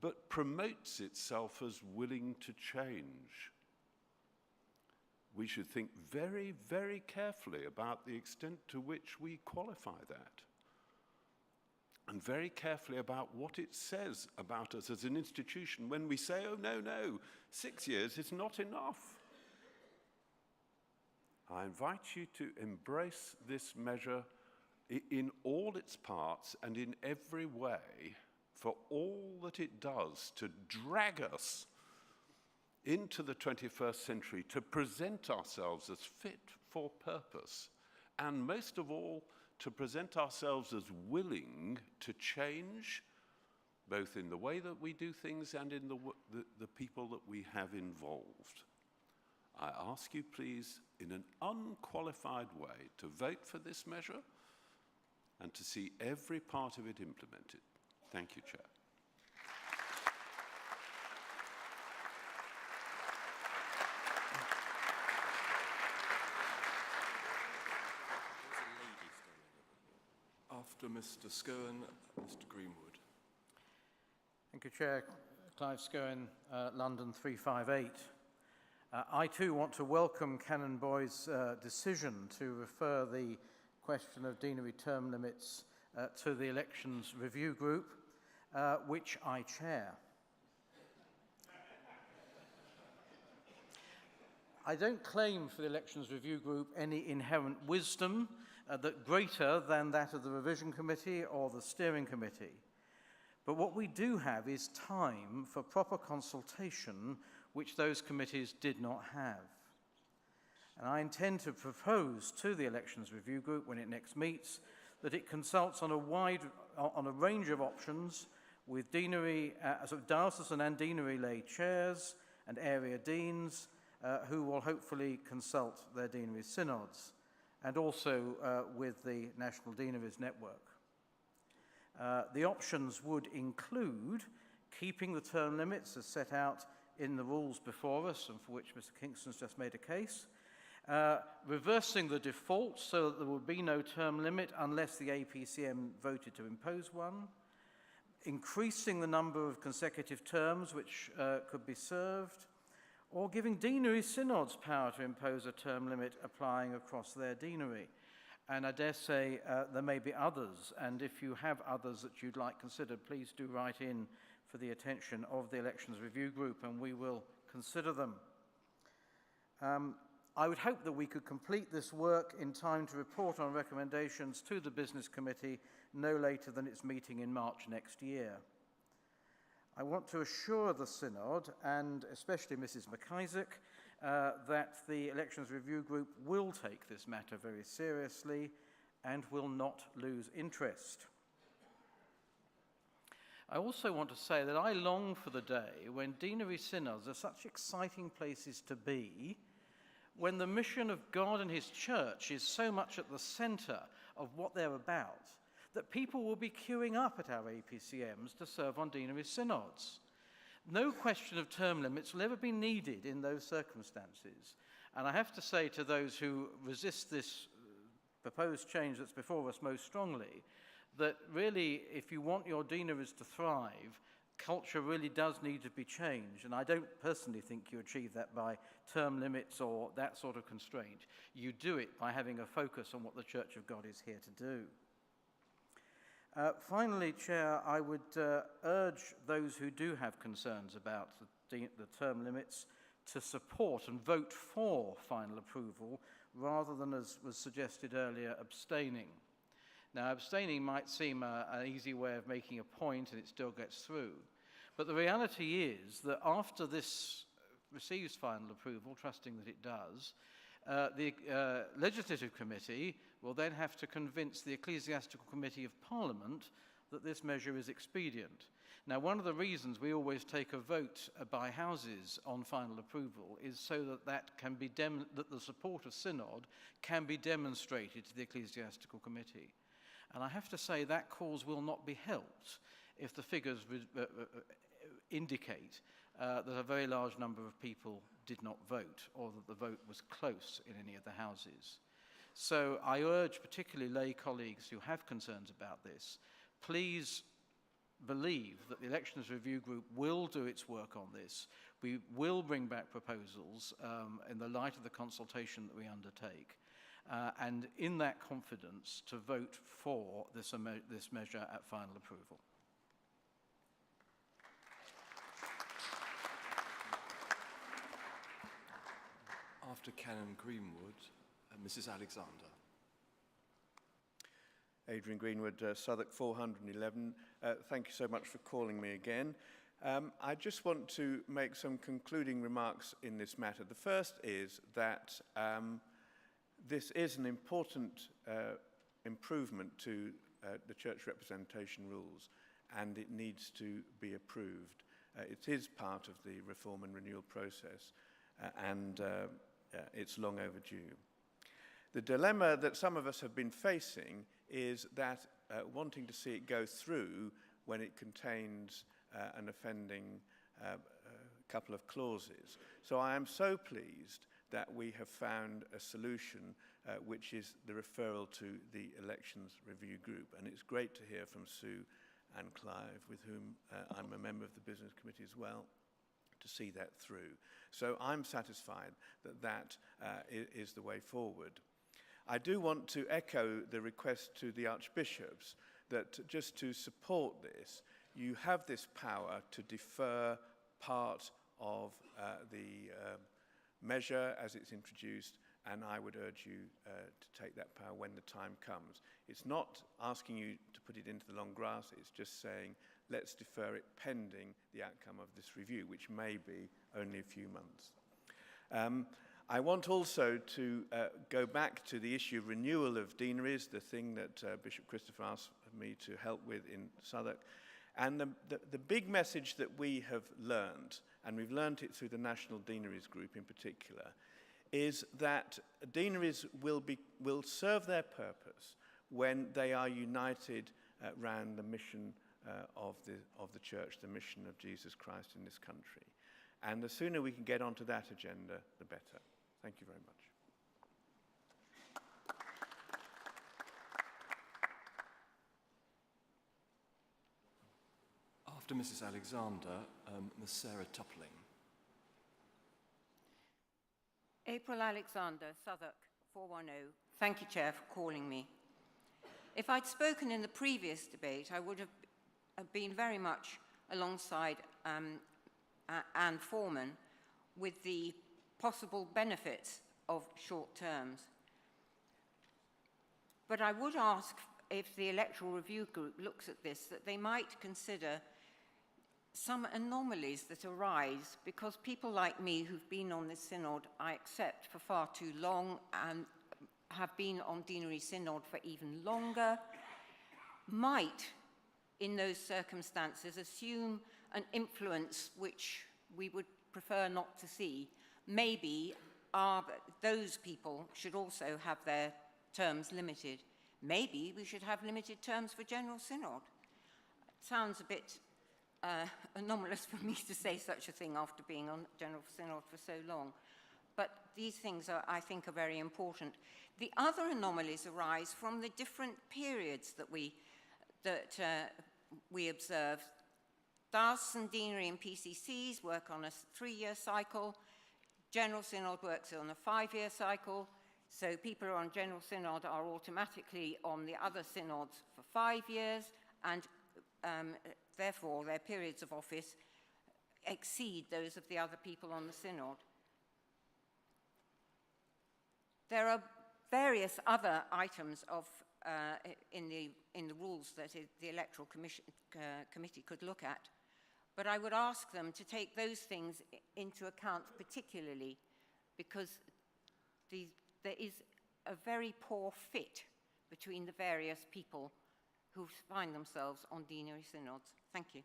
but promotes itself as willing to change. We should think very, very carefully about the extent to which we qualify that, and very carefully about what it says about us as an institution when we say, oh, no, 6 years is not enough. I invite you to embrace this measure in all its parts and in every way, for all that it does to drag us into the 21st century, to present ourselves as fit for purpose, and most of all, to present ourselves as willing to change, both in the way that we do things and in the people that we have involved. I ask you, please, in an unqualified way, to vote for this measure and to see every part of it implemented. Thank you, Chair. After Mr. Scowen, Mr. Greenwood. Thank you, Chair. Clive Scowen, London 358. I too want to welcome Canon Boyd's decision to refer the question of deanery term limits to the Elections Review Group, which I chair. I don't claim for the Elections Review Group any inherent wisdom that greater than that of the Revision Committee or the Steering Committee. But what we do have is time for proper consultation, which those committees did not have. And I intend to propose to the Elections Review Group, when it next meets, that it consults on a range of options with deanery, diocesan and deanery lay chairs and area deans, who will hopefully consult their deanery synods, and also with the National Deaneries Network. The options would include keeping the term limits as set out in the rules before us, and for which Mr. Kingston's just made a case, reversing the default so that there would be no term limit unless the APCM voted to impose one, increasing the number of consecutive terms which could be served, or giving deanery synods power to impose a term limit applying across their deanery. And I dare say there may be others, and if you have others that you'd like considered, please do write in for the attention of the Elections Review Group, and we will consider them. I would hope that we could complete this work in time to report on recommendations to the Business Committee no later than its meeting in March next year. I want to assure the Synod, and especially Mrs. McIsaac, that the Elections Review Group will take this matter very seriously and will not lose interest. I also want to say that I long for the day when deanery synods are such exciting places to be, when the mission of God and his church is so much at the centre of what they're about, that people will be queuing up at our APCMs to serve on deanery synods. No question of term limits will ever be needed in those circumstances. And I have to say to those who resist this proposed change that's before us most strongly, that really, if you want your deaneries to thrive, culture really does need to be changed. And I don't personally think you achieve that by term limits or that sort of constraint. You do it by having a focus on what the Church of God is here to do. Finally, Chair, I would urge those who do have concerns about the term limits to support and vote for final approval rather than, as was suggested earlier, abstaining. Now, abstaining might seem an easy way of making a point and it still gets through. But the reality is that after this receives final approval, trusting that it does, the Legislative Committee will then have to convince the Ecclesiastical Committee of Parliament that this measure is expedient. Now, one of the reasons we always take a vote by houses on final approval is so that that the support of Synod can be demonstrated to the Ecclesiastical Committee. And I have to say that cause will not be helped if the figures indicate that a very large number of people did not vote or that the vote was close in any of the houses. So I urge particularly lay colleagues who have concerns about this, please believe that the Elections Review Group will do its work on this. We will bring back proposals in the light of the consultation that we undertake. And in that confidence to vote for this measure at final approval. After Canon Greenwood, Mrs. Alexander. Adrian Greenwood, Southwark 411. Thank you so much for calling me again. I just want to make some concluding remarks in this matter. The first is that this is an important improvement to the church representation rules, and it needs to be approved. It is part of the reform and renewal process, and it's long overdue. The dilemma that some of us have been facing is that wanting to see it go through when it contains an offending couple of clauses. So I am so pleased that we have found a solution which is the referral to the Elections Review Group. And it's great to hear from Sue and Clive, with whom I'm a member of the Business Committee as well, to see that through. So I'm satisfied that that is the way forward. I do want to echo the request to the archbishops that just to support this, you have this power to defer part of the measure as it's introduced, and I would urge you to take that power when the time comes. It's not asking you to put it into the long grass, it's just saying, let's defer it pending the outcome of this review, which may be only a few months. I want also to go back to the issue of renewal of deaneries, the thing that Bishop Christopher asked me to help with in Southwark. And the big message that we have learned, and we've learned it through the National Deaneries Group in particular, is that deaneries will serve their purpose when they are united around the mission of the church, the mission of Jesus Christ in this country. And the sooner we can get onto that agenda, the better. Thank you very much. After Mrs. Alexander, Ms. Sarah Toppling. April Alexander, Southwark 410. Thank you, Chair, for calling me. If I'd spoken in the previous debate, I would have been very much alongside Anne Foreman with the possible benefits of short terms. But I would ask, if the Electoral Review Group looks at this, that they might consider some anomalies that arise because people like me who've been on this synod, I accept, for far too long and have been on deanery synod for even longer, might, in those circumstances, assume an influence which we would prefer not to see. Maybe those people should also have their terms limited. Maybe we should have limited terms for General Synod. It sounds a bit anomalous for me to say such a thing after being on General Synod for so long. But these things, I think, are very important. The other anomalies arise from the different periods that we that we observe. Diocesan deanery and PCCs work on a 3-year cycle. General Synod works on a 5-year cycle. So people who are on General Synod are automatically on the other synods for 5 years, and therefore their periods of office exceed those of the other people on the synod. There are various other items of, in the rules that the Electoral Committee could look at, but I would ask them to take those things into account particularly, because there is a very poor fit between the various people who find themselves on deanery synods. Thank you.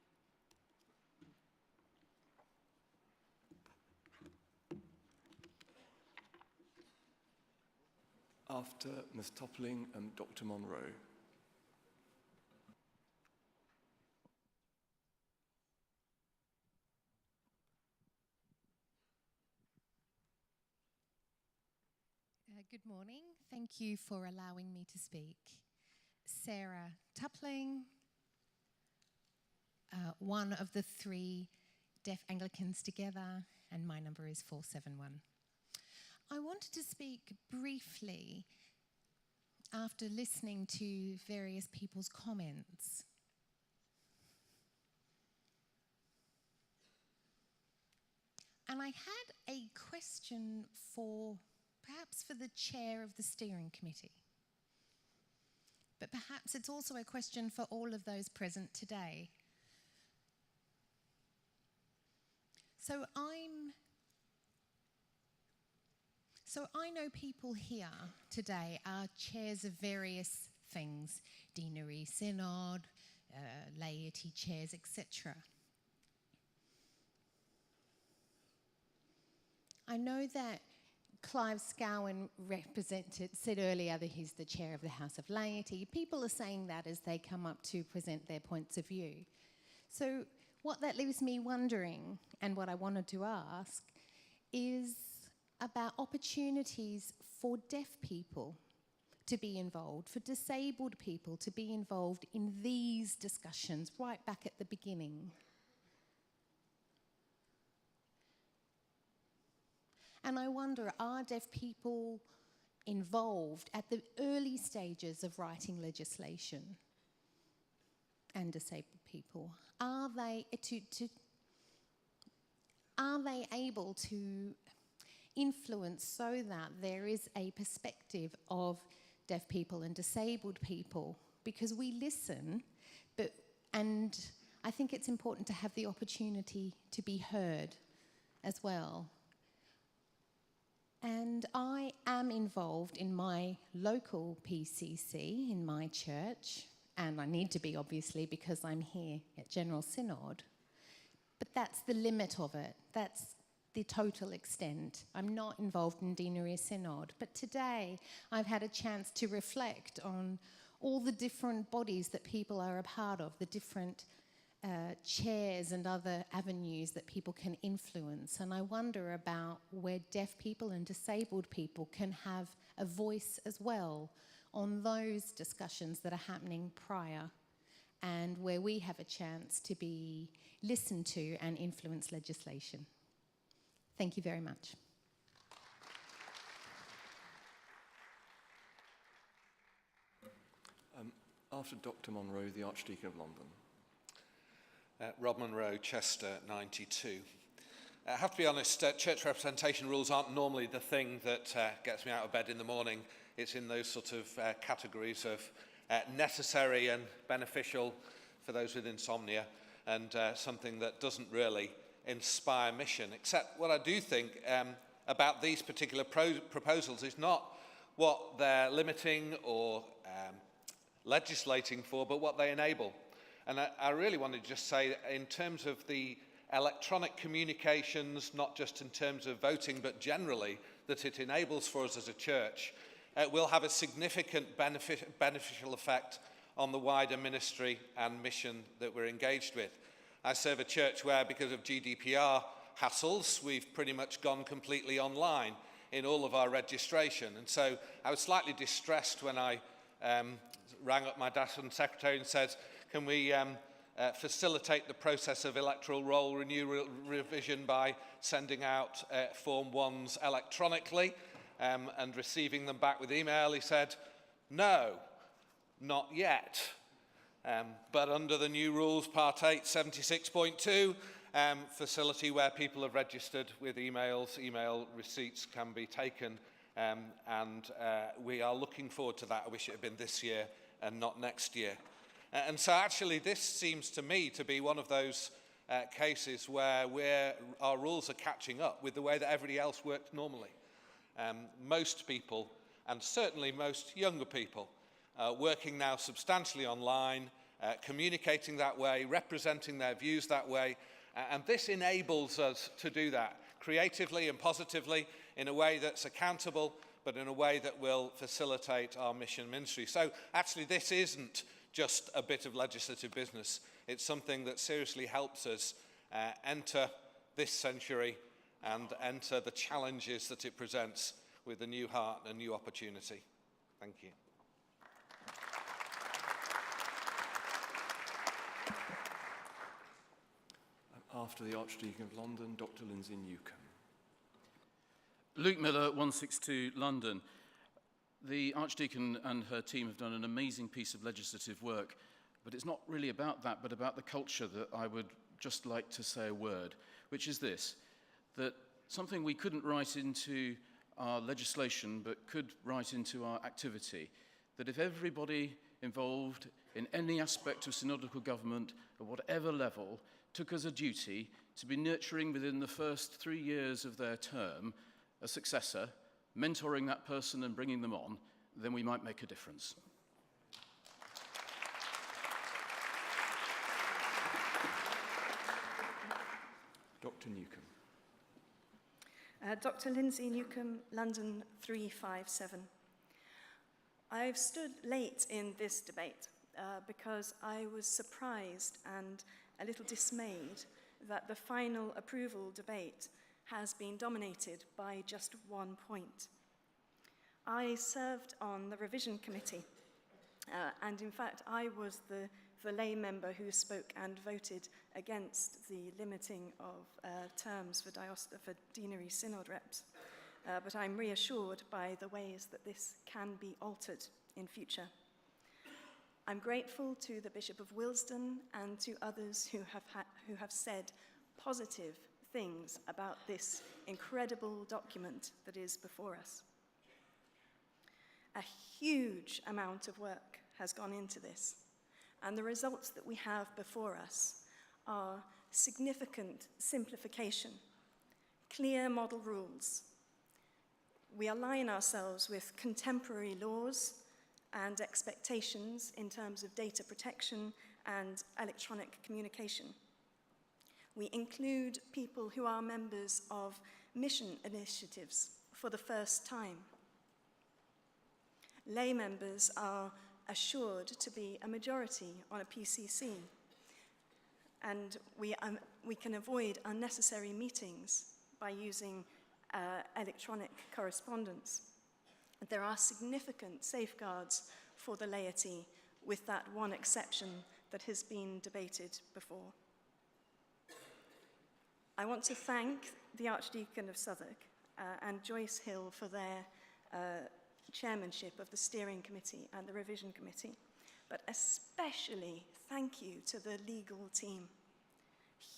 After Ms. Toppling and Dr. Monroe. Good morning. Thank you for allowing me to speak. Sarah Toppling, one of the 3 deaf Anglicans together, and my number is 471. I wanted to speak briefly after listening to various people's comments. And I had a question perhaps for the chair of the steering committee. But perhaps it's also a question for all of those present today. So I know people here today are chairs of various things, deanery, synod, laity chairs, etc. I know that Clive Scowen said earlier that he's the chair of the House of Laity. People are saying that as they come up to present their points of view. So what that leaves me wondering, and what I wanted to ask, is about opportunities for deaf people to be involved, for disabled people to be involved in these discussions right back at the beginning. And I wonder, are deaf people involved at the early stages of writing legislation? And disabled people, are they able to influence so that there is a perspective of deaf people and disabled people? Because we listen, and I think it's important to have the opportunity to be heard as well. And I am involved in my local PCC, in my church, and I need to be, obviously, because I'm here at General Synod. But that's the limit of it. That's the total extent. I'm not involved in deanery synod. But today, I've had a chance to reflect on all the different bodies that people are a part of, the different chairs and other avenues that people can influence. And I wonder about where deaf people and disabled people can have a voice as well on those discussions that are happening prior, and where we have a chance to be listened to and influence legislation. Thank you very much. After Dr. Monroe, the Archdeacon of London. Rob Monroe, Chester, 92. I have to be honest, church representation rules aren't normally the thing that gets me out of bed in the morning. It's in those sort of categories of necessary and beneficial for those with insomnia, and something that doesn't really inspire mission. Except what I do think about these particular proposals is not what they're limiting or legislating for, but what they enable. And I really want to just say, in terms of the electronic communications, not just in terms of voting, but generally, that it enables for us as a church, will have a significant beneficial effect on the wider ministry and mission that we're engaged with. I serve a church where, because of GDPR hassles, we've pretty much gone completely online in all of our registration. And so I was slightly distressed when I rang up my diocese secretary and said, can we facilitate the process of electoral roll revision by sending out Form 1s electronically and receiving them back with email? He said, no, not yet. But under the new rules, Part 8, 76.2, facility where people have registered with emails, email receipts can be taken, and we are looking forward to that. I wish it had been this year and not next year. And so actually this seems to me to be one of those cases where our rules are catching up with the way that everybody else works normally. Most people, and certainly most younger people, working now substantially online, communicating that way, representing their views that way, and this enables us to do that creatively and positively in a way that's accountable, but in a way that will facilitate our mission ministry. So actually this isn't just a bit of legislative business. It's something that seriously helps us enter this century and enter the challenges that it presents with a new heart and a new opportunity. Thank you. After the Archdeacon of London, Dr. Lindsay Newcomb. Luke Miller, 162 London. The Archdeacon and her team have done an amazing piece of legislative work, but it's not really about that, but about the culture that I would just like to say a word, which is this, that something we couldn't write into our legislation, but could write into our activity, that if everybody involved in any aspect of synodical government at whatever level took as a duty to be nurturing within the first 3 years of their term a successor, mentoring that person and bringing them on, then we might make a difference. Dr. Newcomb. Dr. Lindsay Newcomb, London 357. I've stood late in this debate because I was surprised and a little dismayed that the final approval debate has been dominated by just 1 point. I served on the revision committee, and in fact I was the lay member who spoke and voted against the limiting of terms for deanery synod reps. But I'm reassured by the ways that this can be altered in future. I'm grateful to the Bishop of Willesden and to others who have said positive things about this incredible document that is before us. A huge amount of work has gone into this, and the results that we have before us are significant simplification, clear model rules. We align ourselves with contemporary laws and expectations in terms of data protection and electronic communication. We include people who are members of mission initiatives for the first time. Lay members are assured to be a majority on a PCC, and we can avoid unnecessary meetings by using electronic correspondence. There are significant safeguards for the laity, with that one exception that has been debated before. I want to thank the Archdeacon of Southwark and Joyce Hill for their chairmanship of the steering committee and the revision committee, but especially thank you to the legal team.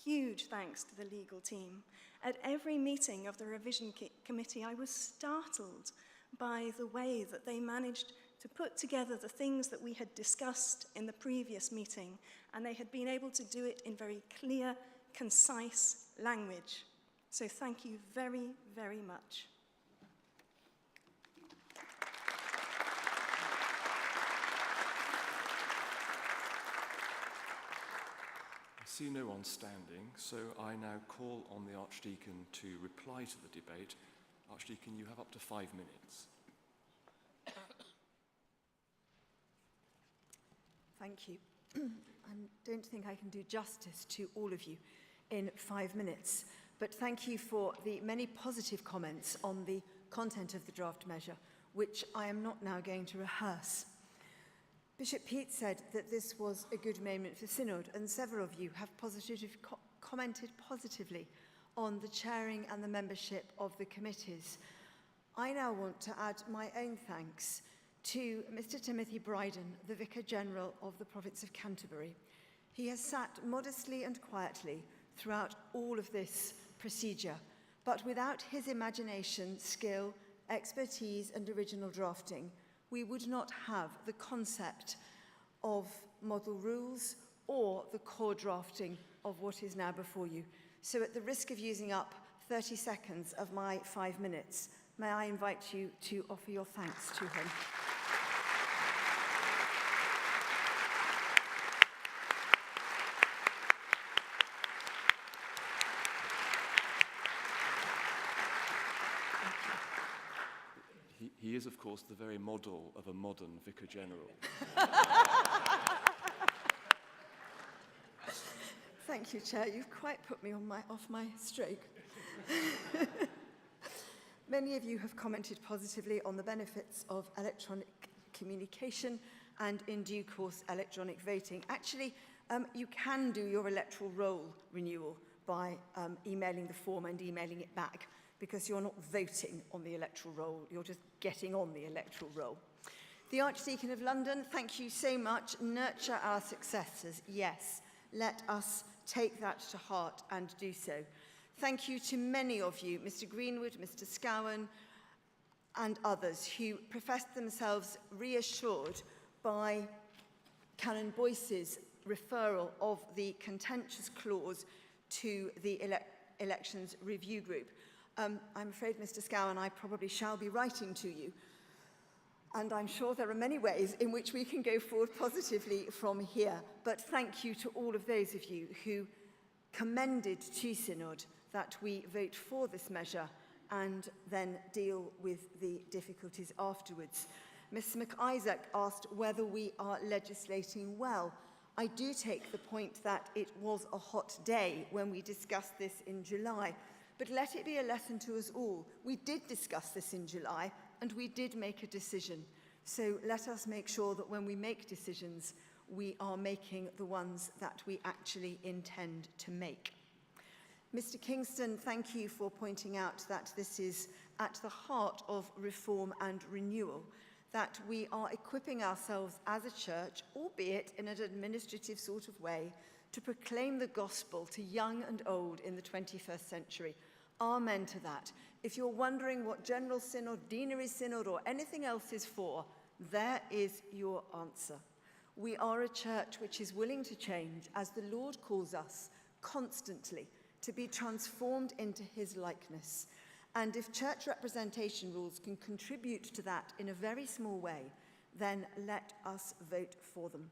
Huge thanks to the legal team. At every meeting of the revision committee, I was startled by the way that they managed to put together the things that we had discussed in the previous meeting, and they had been able to do it in very clear, concise language. So thank you very, very much. I see no one standing, so I now call on the Archdeacon to reply to the debate. Archdeacon, you have up to 5 minutes. Thank you. I don't think I can do justice to all of you in 5 minutes, but thank you for the many positive comments on the content of the draft measure, which I am not now going to rehearse. Bishop Pete said that this was a good moment for Synod, and several of you have commented positively on the chairing and the membership of the committees. I now want to add my own thanks to Mr. Timothy Bryden, the Vicar General of the Province of Canterbury. He has sat modestly and quietly throughout all of this procedure, but without his imagination, skill, expertise and original drafting, we would not have the concept of model rules or the core drafting of what is now before you. So at the risk of using up 30 seconds of my 5 minutes, may I invite you to offer your thanks to him. He is, of course, the very model of a modern Vicar General. Thank you, Chair. You've quite put me off my stroke. Many of you have commented positively on the benefits of electronic communication and, in due course, electronic voting. Actually, you can do your electoral roll renewal by emailing the form and emailing it back, because you're not voting on the electoral roll, you're just getting on the electoral roll. The Archdeacon of London, thank you so much. Nurture our successors. Yes, let us take that to heart and do so. Thank you to many of you, Mr. Greenwood, Mr. Scowen, and others who professed themselves reassured by Canon Boyce's referral of the contentious clause to the Elections Review Group. I'm afraid, Mr. Scowen, I probably shall be writing to you. And I'm sure there are many ways in which we can go forward positively from here. But thank you to all of those of you who commended to Synod that we vote for this measure and then deal with the difficulties afterwards. Ms. McIsaac asked whether we are legislating well. I do take the point that it was a hot day when we discussed this in July. But let it be a lesson to us all. We did discuss this in July, and we did make a decision. So let us make sure that when we make decisions, we are making the ones that we actually intend to make. Mr. Kingston, thank you for pointing out that this is at the heart of reform and renewal, that we are equipping ourselves as a church, albeit in an administrative sort of way, to proclaim the gospel to young and old in the 21st century. Amen to that. If you're wondering what General Synod, Deanery Synod, or anything else is for, there is your answer. We are a church which is willing to change as the Lord calls us constantly to be transformed into his likeness. And if church representation rules can contribute to that in a very small way, then let us vote for them.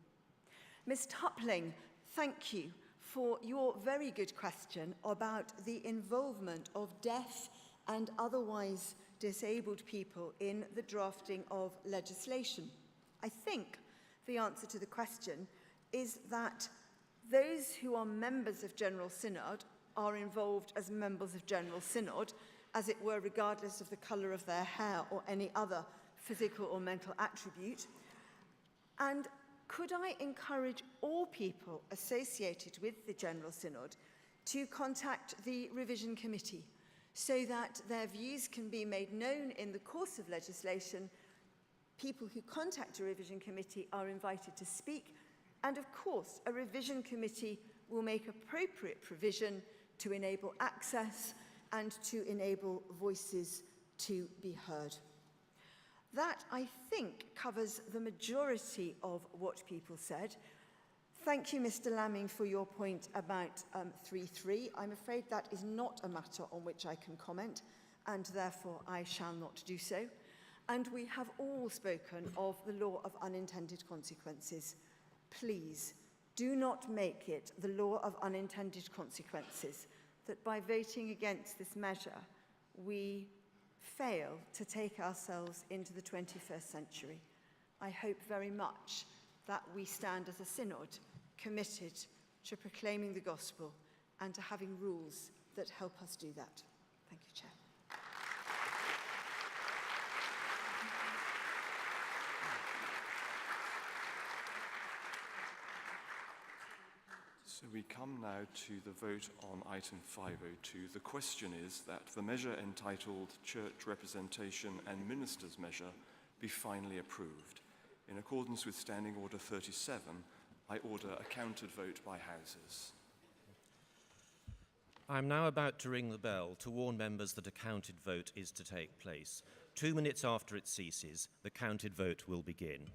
Ms. Tupling, thank you for your very good question about the involvement of deaf and otherwise disabled people in the drafting of legislation. I think the answer to the question is that those who are members of General Synod are involved as members of General Synod, as it were, regardless of the colour of their hair or any other physical or mental attribute. And could I encourage all people associated with the General Synod to contact the Revision Committee so that their views can be made known in the course of legislation? People who contact a Revision Committee are invited to speak, and of course a Revision Committee will make appropriate provision to enable access and to enable voices to be heard. That, I think, covers the majority of what people said. Thank you, Mr. Lamming, for your point about 3.3. I'm afraid that is not a matter on which I can comment, and therefore I shall not do so. And we have all spoken of the law of unintended consequences. Please, do not make it the law of unintended consequences that by voting against this measure, we fail to take ourselves into the 21st century. I hope very much that we stand as a synod committed to proclaiming the gospel and to having rules that help us do that. Thank you, Chair. So we come now to the vote on item 502. The question is that the measure entitled Church Representation and Ministers Measure be finally approved. In accordance with Standing Order 37, I order a counted vote by houses. I am now about to ring the bell to warn members that a counted vote is to take place. 2 minutes after it ceases, the counted vote will begin.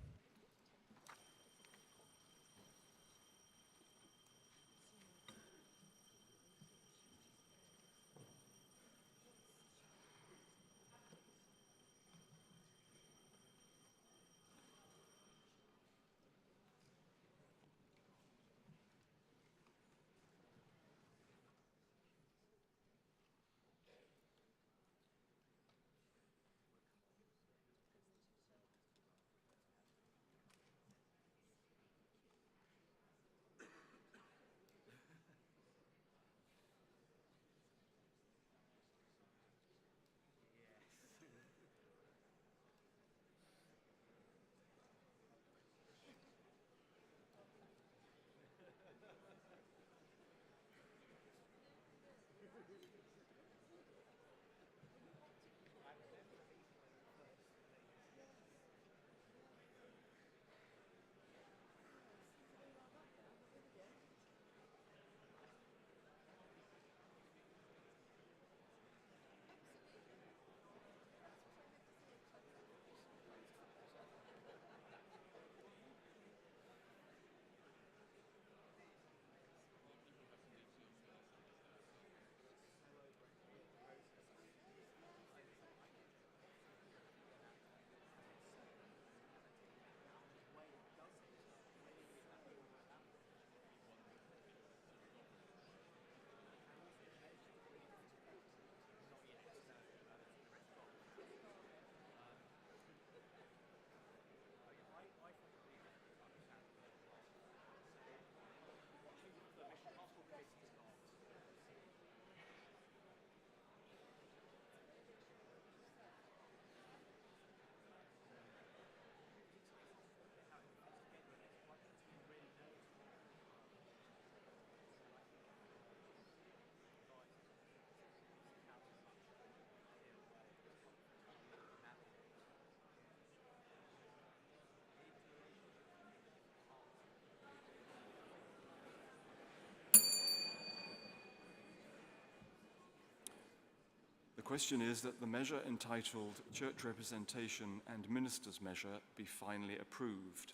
The question is that the measure entitled Church Representation and Ministers Measure be finally approved.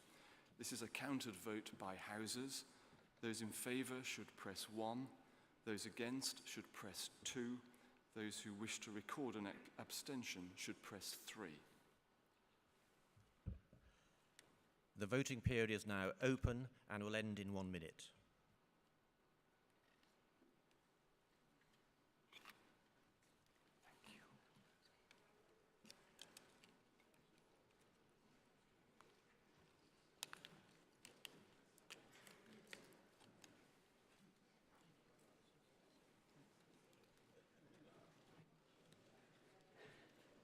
This is a counted vote by houses. Those in favour should press 1. Those against should press 2. Those who wish to record an abstention should press 3. The voting period is now open and will end in 1 minute.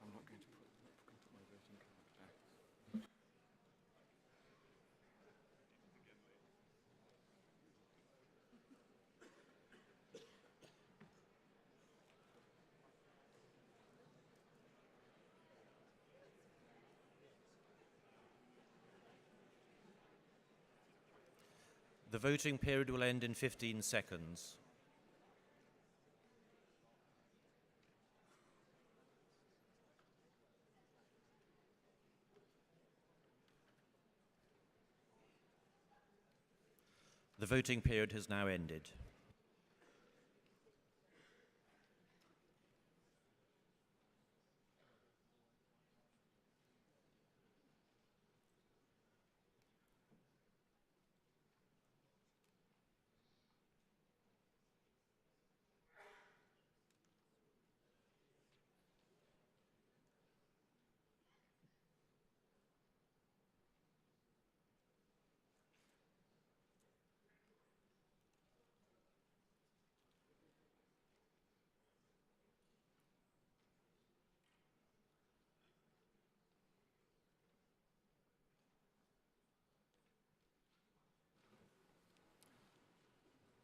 I'm not going to put my voting card back. The voting period will end in 15 seconds. The voting period has now ended.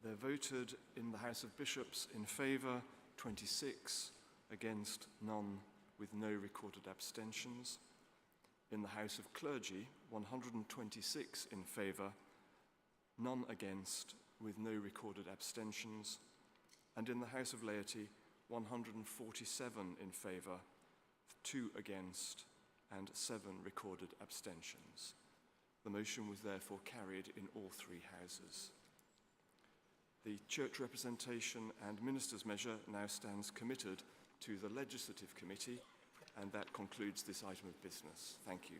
They're voted in the House of Bishops in favour, 26, against none, with no recorded abstentions. In the House of Clergy, 126 in favour, none against, with no recorded abstentions. And in the House of Laity, 147 in favour, 2 against, and 7 recorded abstentions. The motion was therefore carried in all three houses. The Church Representation and Ministers measure now stands committed to the Legislative Committee, and that concludes this item of business. Thank you.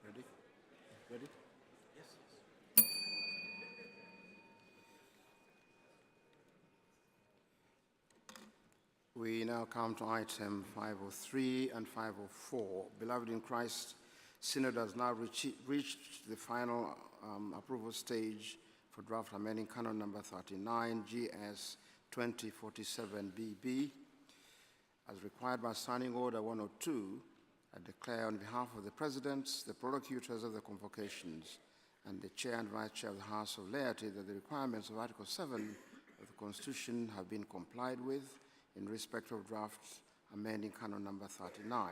Ready? Ready? Yes. We now come to item 503 and 504. Beloved in Christ, Synod has now reached the final approval stage for draft amending Canon number 39, GS 2047BB. As required by Signing Order 102, I declare on behalf of the Presidents, the Prolocutors of the Convocations, and the Chair and Vice Chair of the House of Laity that the requirements of Article 7 of the Constitution have been complied with in respect of draft amending Canon number 39.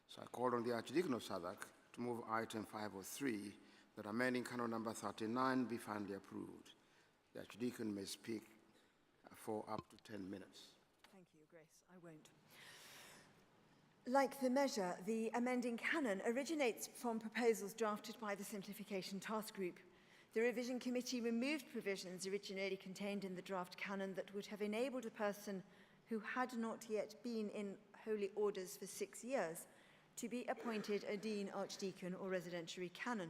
So I call on the Archdeacon of Southwark to move item 503, that amending Canon number 39 be finally approved. The Archdeacon may speak for up to 10 minutes. Thank you, Grace. I won't. Like the measure, the amending canon originates from proposals drafted by the Simplification Task Group. The Revision Committee removed provisions originally contained in the draft canon that would have enabled a person who had not yet been in holy orders for 6 years to be appointed a dean, archdeacon, or residentiary canon.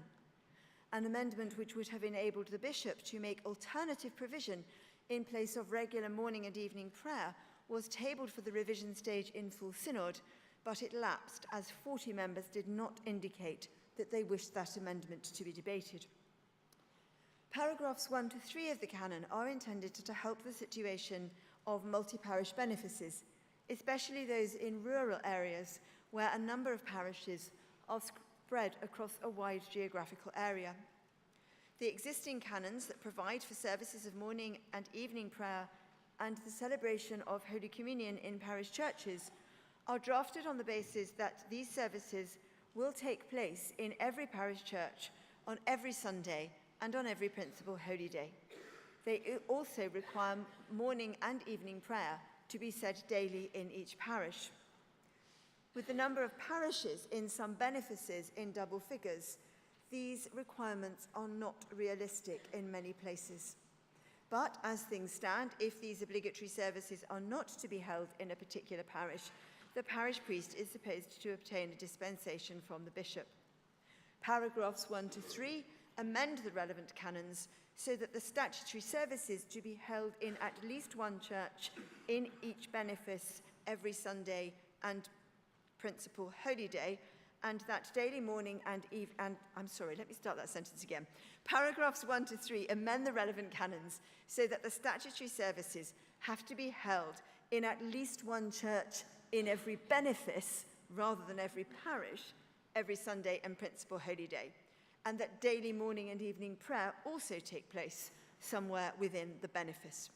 An amendment which would have enabled the bishop to make alternative provision in place of regular morning and evening prayer was tabled for the revision stage in full synod, but it lapsed as 40 members did not indicate that they wished that amendment to be debated. Paragraphs 1 to 3 of the canon are intended to help the situation of multi-parish benefices, especially those in rural areas where a number of parishes are spread across a wide geographical area. The existing canons that provide for services of morning and evening prayer and the celebration of Holy Communion in parish churches are drafted on the basis that these services will take place in every parish church on every Sunday and on every principal holy day. They also require morning and evening prayer to be said daily in each parish. With the number of parishes in some benefices in double figures, these requirements are not realistic in many places. But as things stand, if these obligatory services are not to be held in a particular parish, the parish priest is supposed to obtain a dispensation from the bishop. Paragraphs 1 to 3 amend the relevant canons so that the statutory services to be held in at least one church in each benefice every Sunday and principal holy day, and that daily morning and Paragraphs 1 to 3 amend the relevant canons so that the statutory services have to be held in at least one church in every benefice rather than every parish every Sunday and principal holy day, and that daily morning and evening prayer also take place somewhere within the benefice.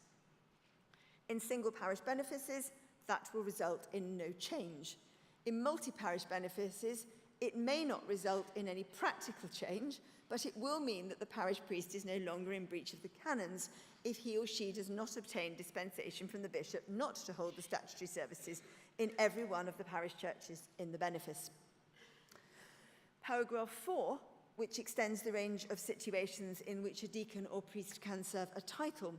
In single parish benefices, that will result in no change. In multi-parish benefices, it may not result in any practical change, but it will mean that the parish priest is no longer in breach of the canons if he or she does not obtain dispensation from the bishop not to hold the statutory services in every one of the parish churches in the benefice. Paragraph 4 which extends the range of situations in which a deacon or priest can serve a title,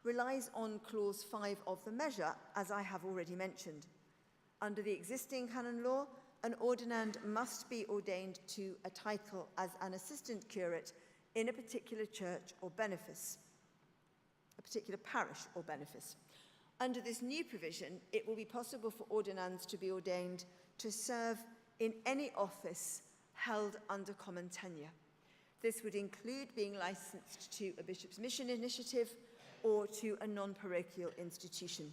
relies on Clause 5 of the measure, as I have already mentioned. Under the existing canon law, an ordinand must be ordained to a title as an assistant curate in a particular church or benefice, a particular parish or benefice. Under this new provision, it will be possible for ordinands to be ordained to serve in any office held under common tenure. This would include being licensed to a bishop's mission initiative or to a non-parochial institution.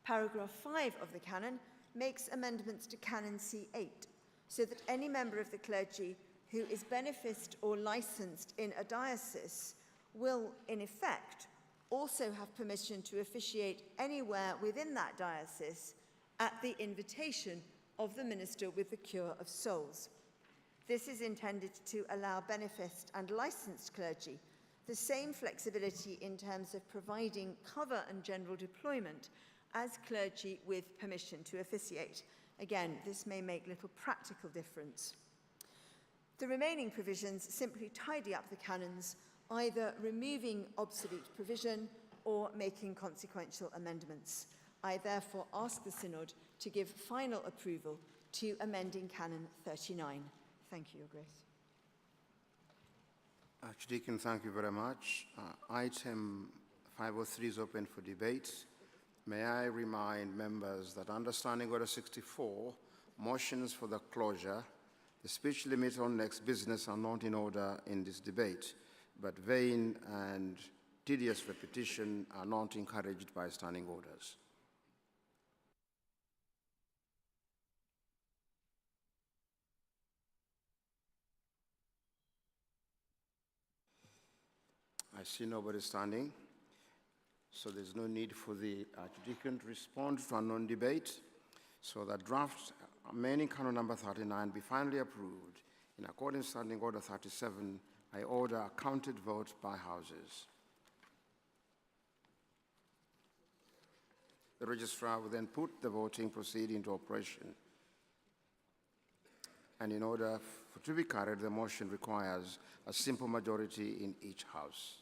Paragraph 5 of the canon makes amendments to Canon C8 so that any member of the clergy who is beneficed or licensed in a diocese will, in effect, also have permission to officiate anywhere within that diocese at the invitation of the minister with the cure of souls. This is intended to allow beneficed and licensed clergy the same flexibility in terms of providing cover and general deployment as clergy with permission to officiate. Again, this may make little practical difference. The remaining provisions simply tidy up the canons, either removing obsolete provision or making consequential amendments. I therefore ask the Synod to give final approval to amending Canon 39. Thank you, Your Grace. Archdeacon, thank you very much. Item 503 is open for debate. May I remind members that under Standing Order 64, motions for the closure, the speech limit on next business are not in order in this debate, but vain and tedious repetition are not encouraged by standing orders. I see nobody standing, so there's no need for the Archdeacon to respond to a non-debate. So that draft amending Canon number 39 be finally approved. In accordance with Standing Order 37, I order a counted vote by houses. The registrar will then put the voting proceeding into operation. And in order for it to be carried, the motion requires a simple majority in each house.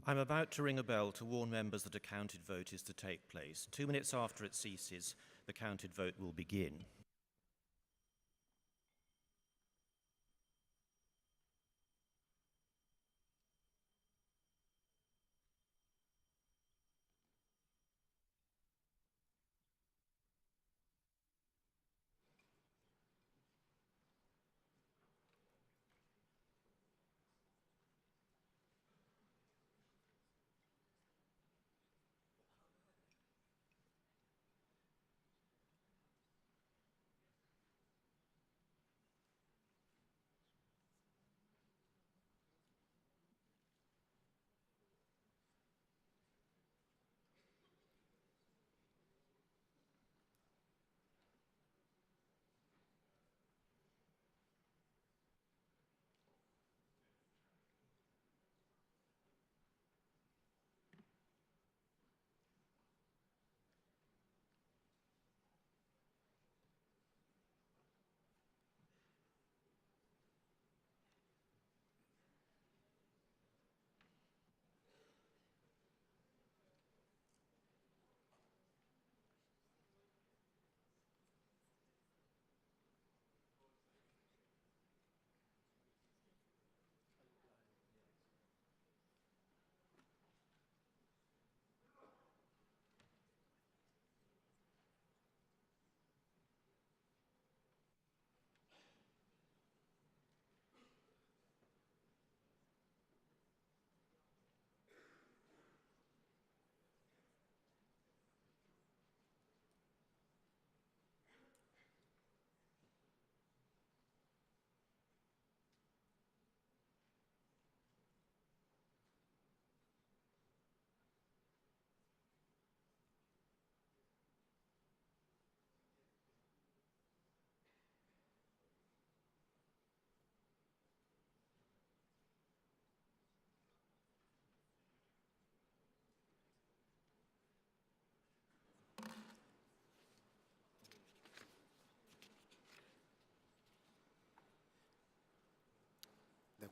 I'm about to ring a bell to warn members that a counted vote is to take place. 2 minutes after it ceases, the counted vote will begin.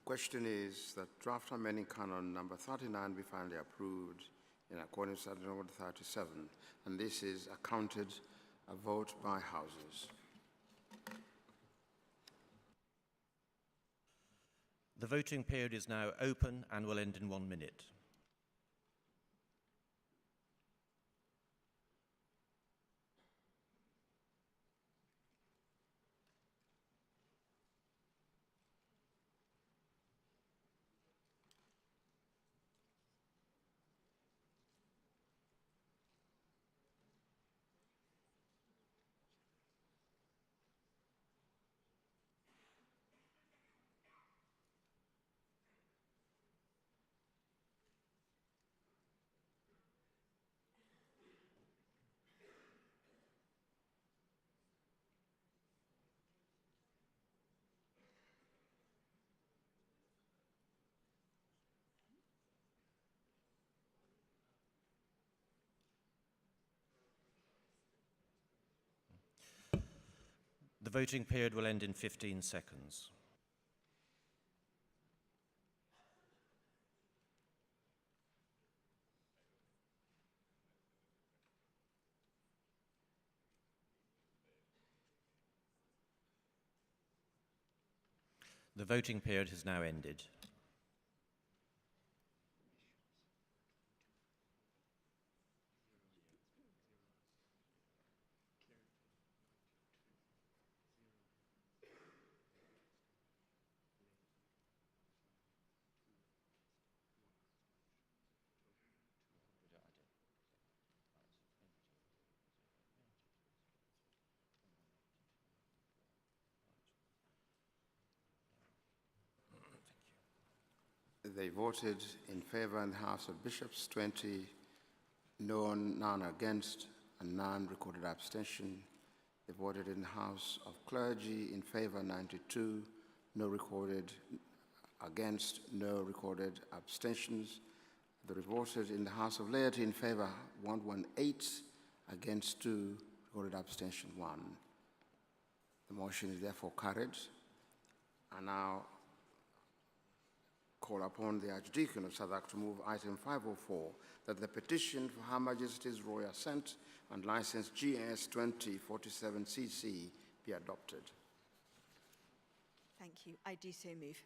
question is that draft amending canon number 39 be finally approved in accordance with Article 37, and this is accounted a vote by houses. The voting period is now open and will end in 1 minute. The voting period will end in 15 seconds. The voting period has now ended. They voted in favor in the House of Bishops, 20, none against, and none recorded abstention. They voted in the House of Clergy in favor, 92, no recorded against, no recorded abstentions. They voted in the House of Laity in favor, 118, against 2, recorded abstention 1. The motion is therefore carried. I now call upon the Archdeacon of Southwark to move item 504, that the petition for Her Majesty's Royal Assent and license GS 2047cc be adopted. Thank you. I do so move.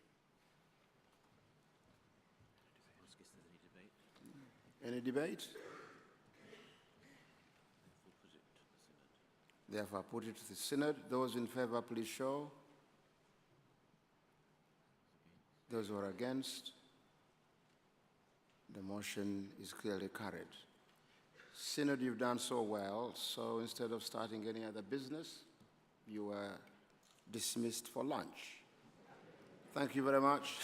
Any debate? Therefore, put it to the Synod. Those in favor, please show. Those who are against, the motion is clearly carried. Synod, you've done so well, so instead of starting any other business, you were dismissed for lunch. Thank you very much.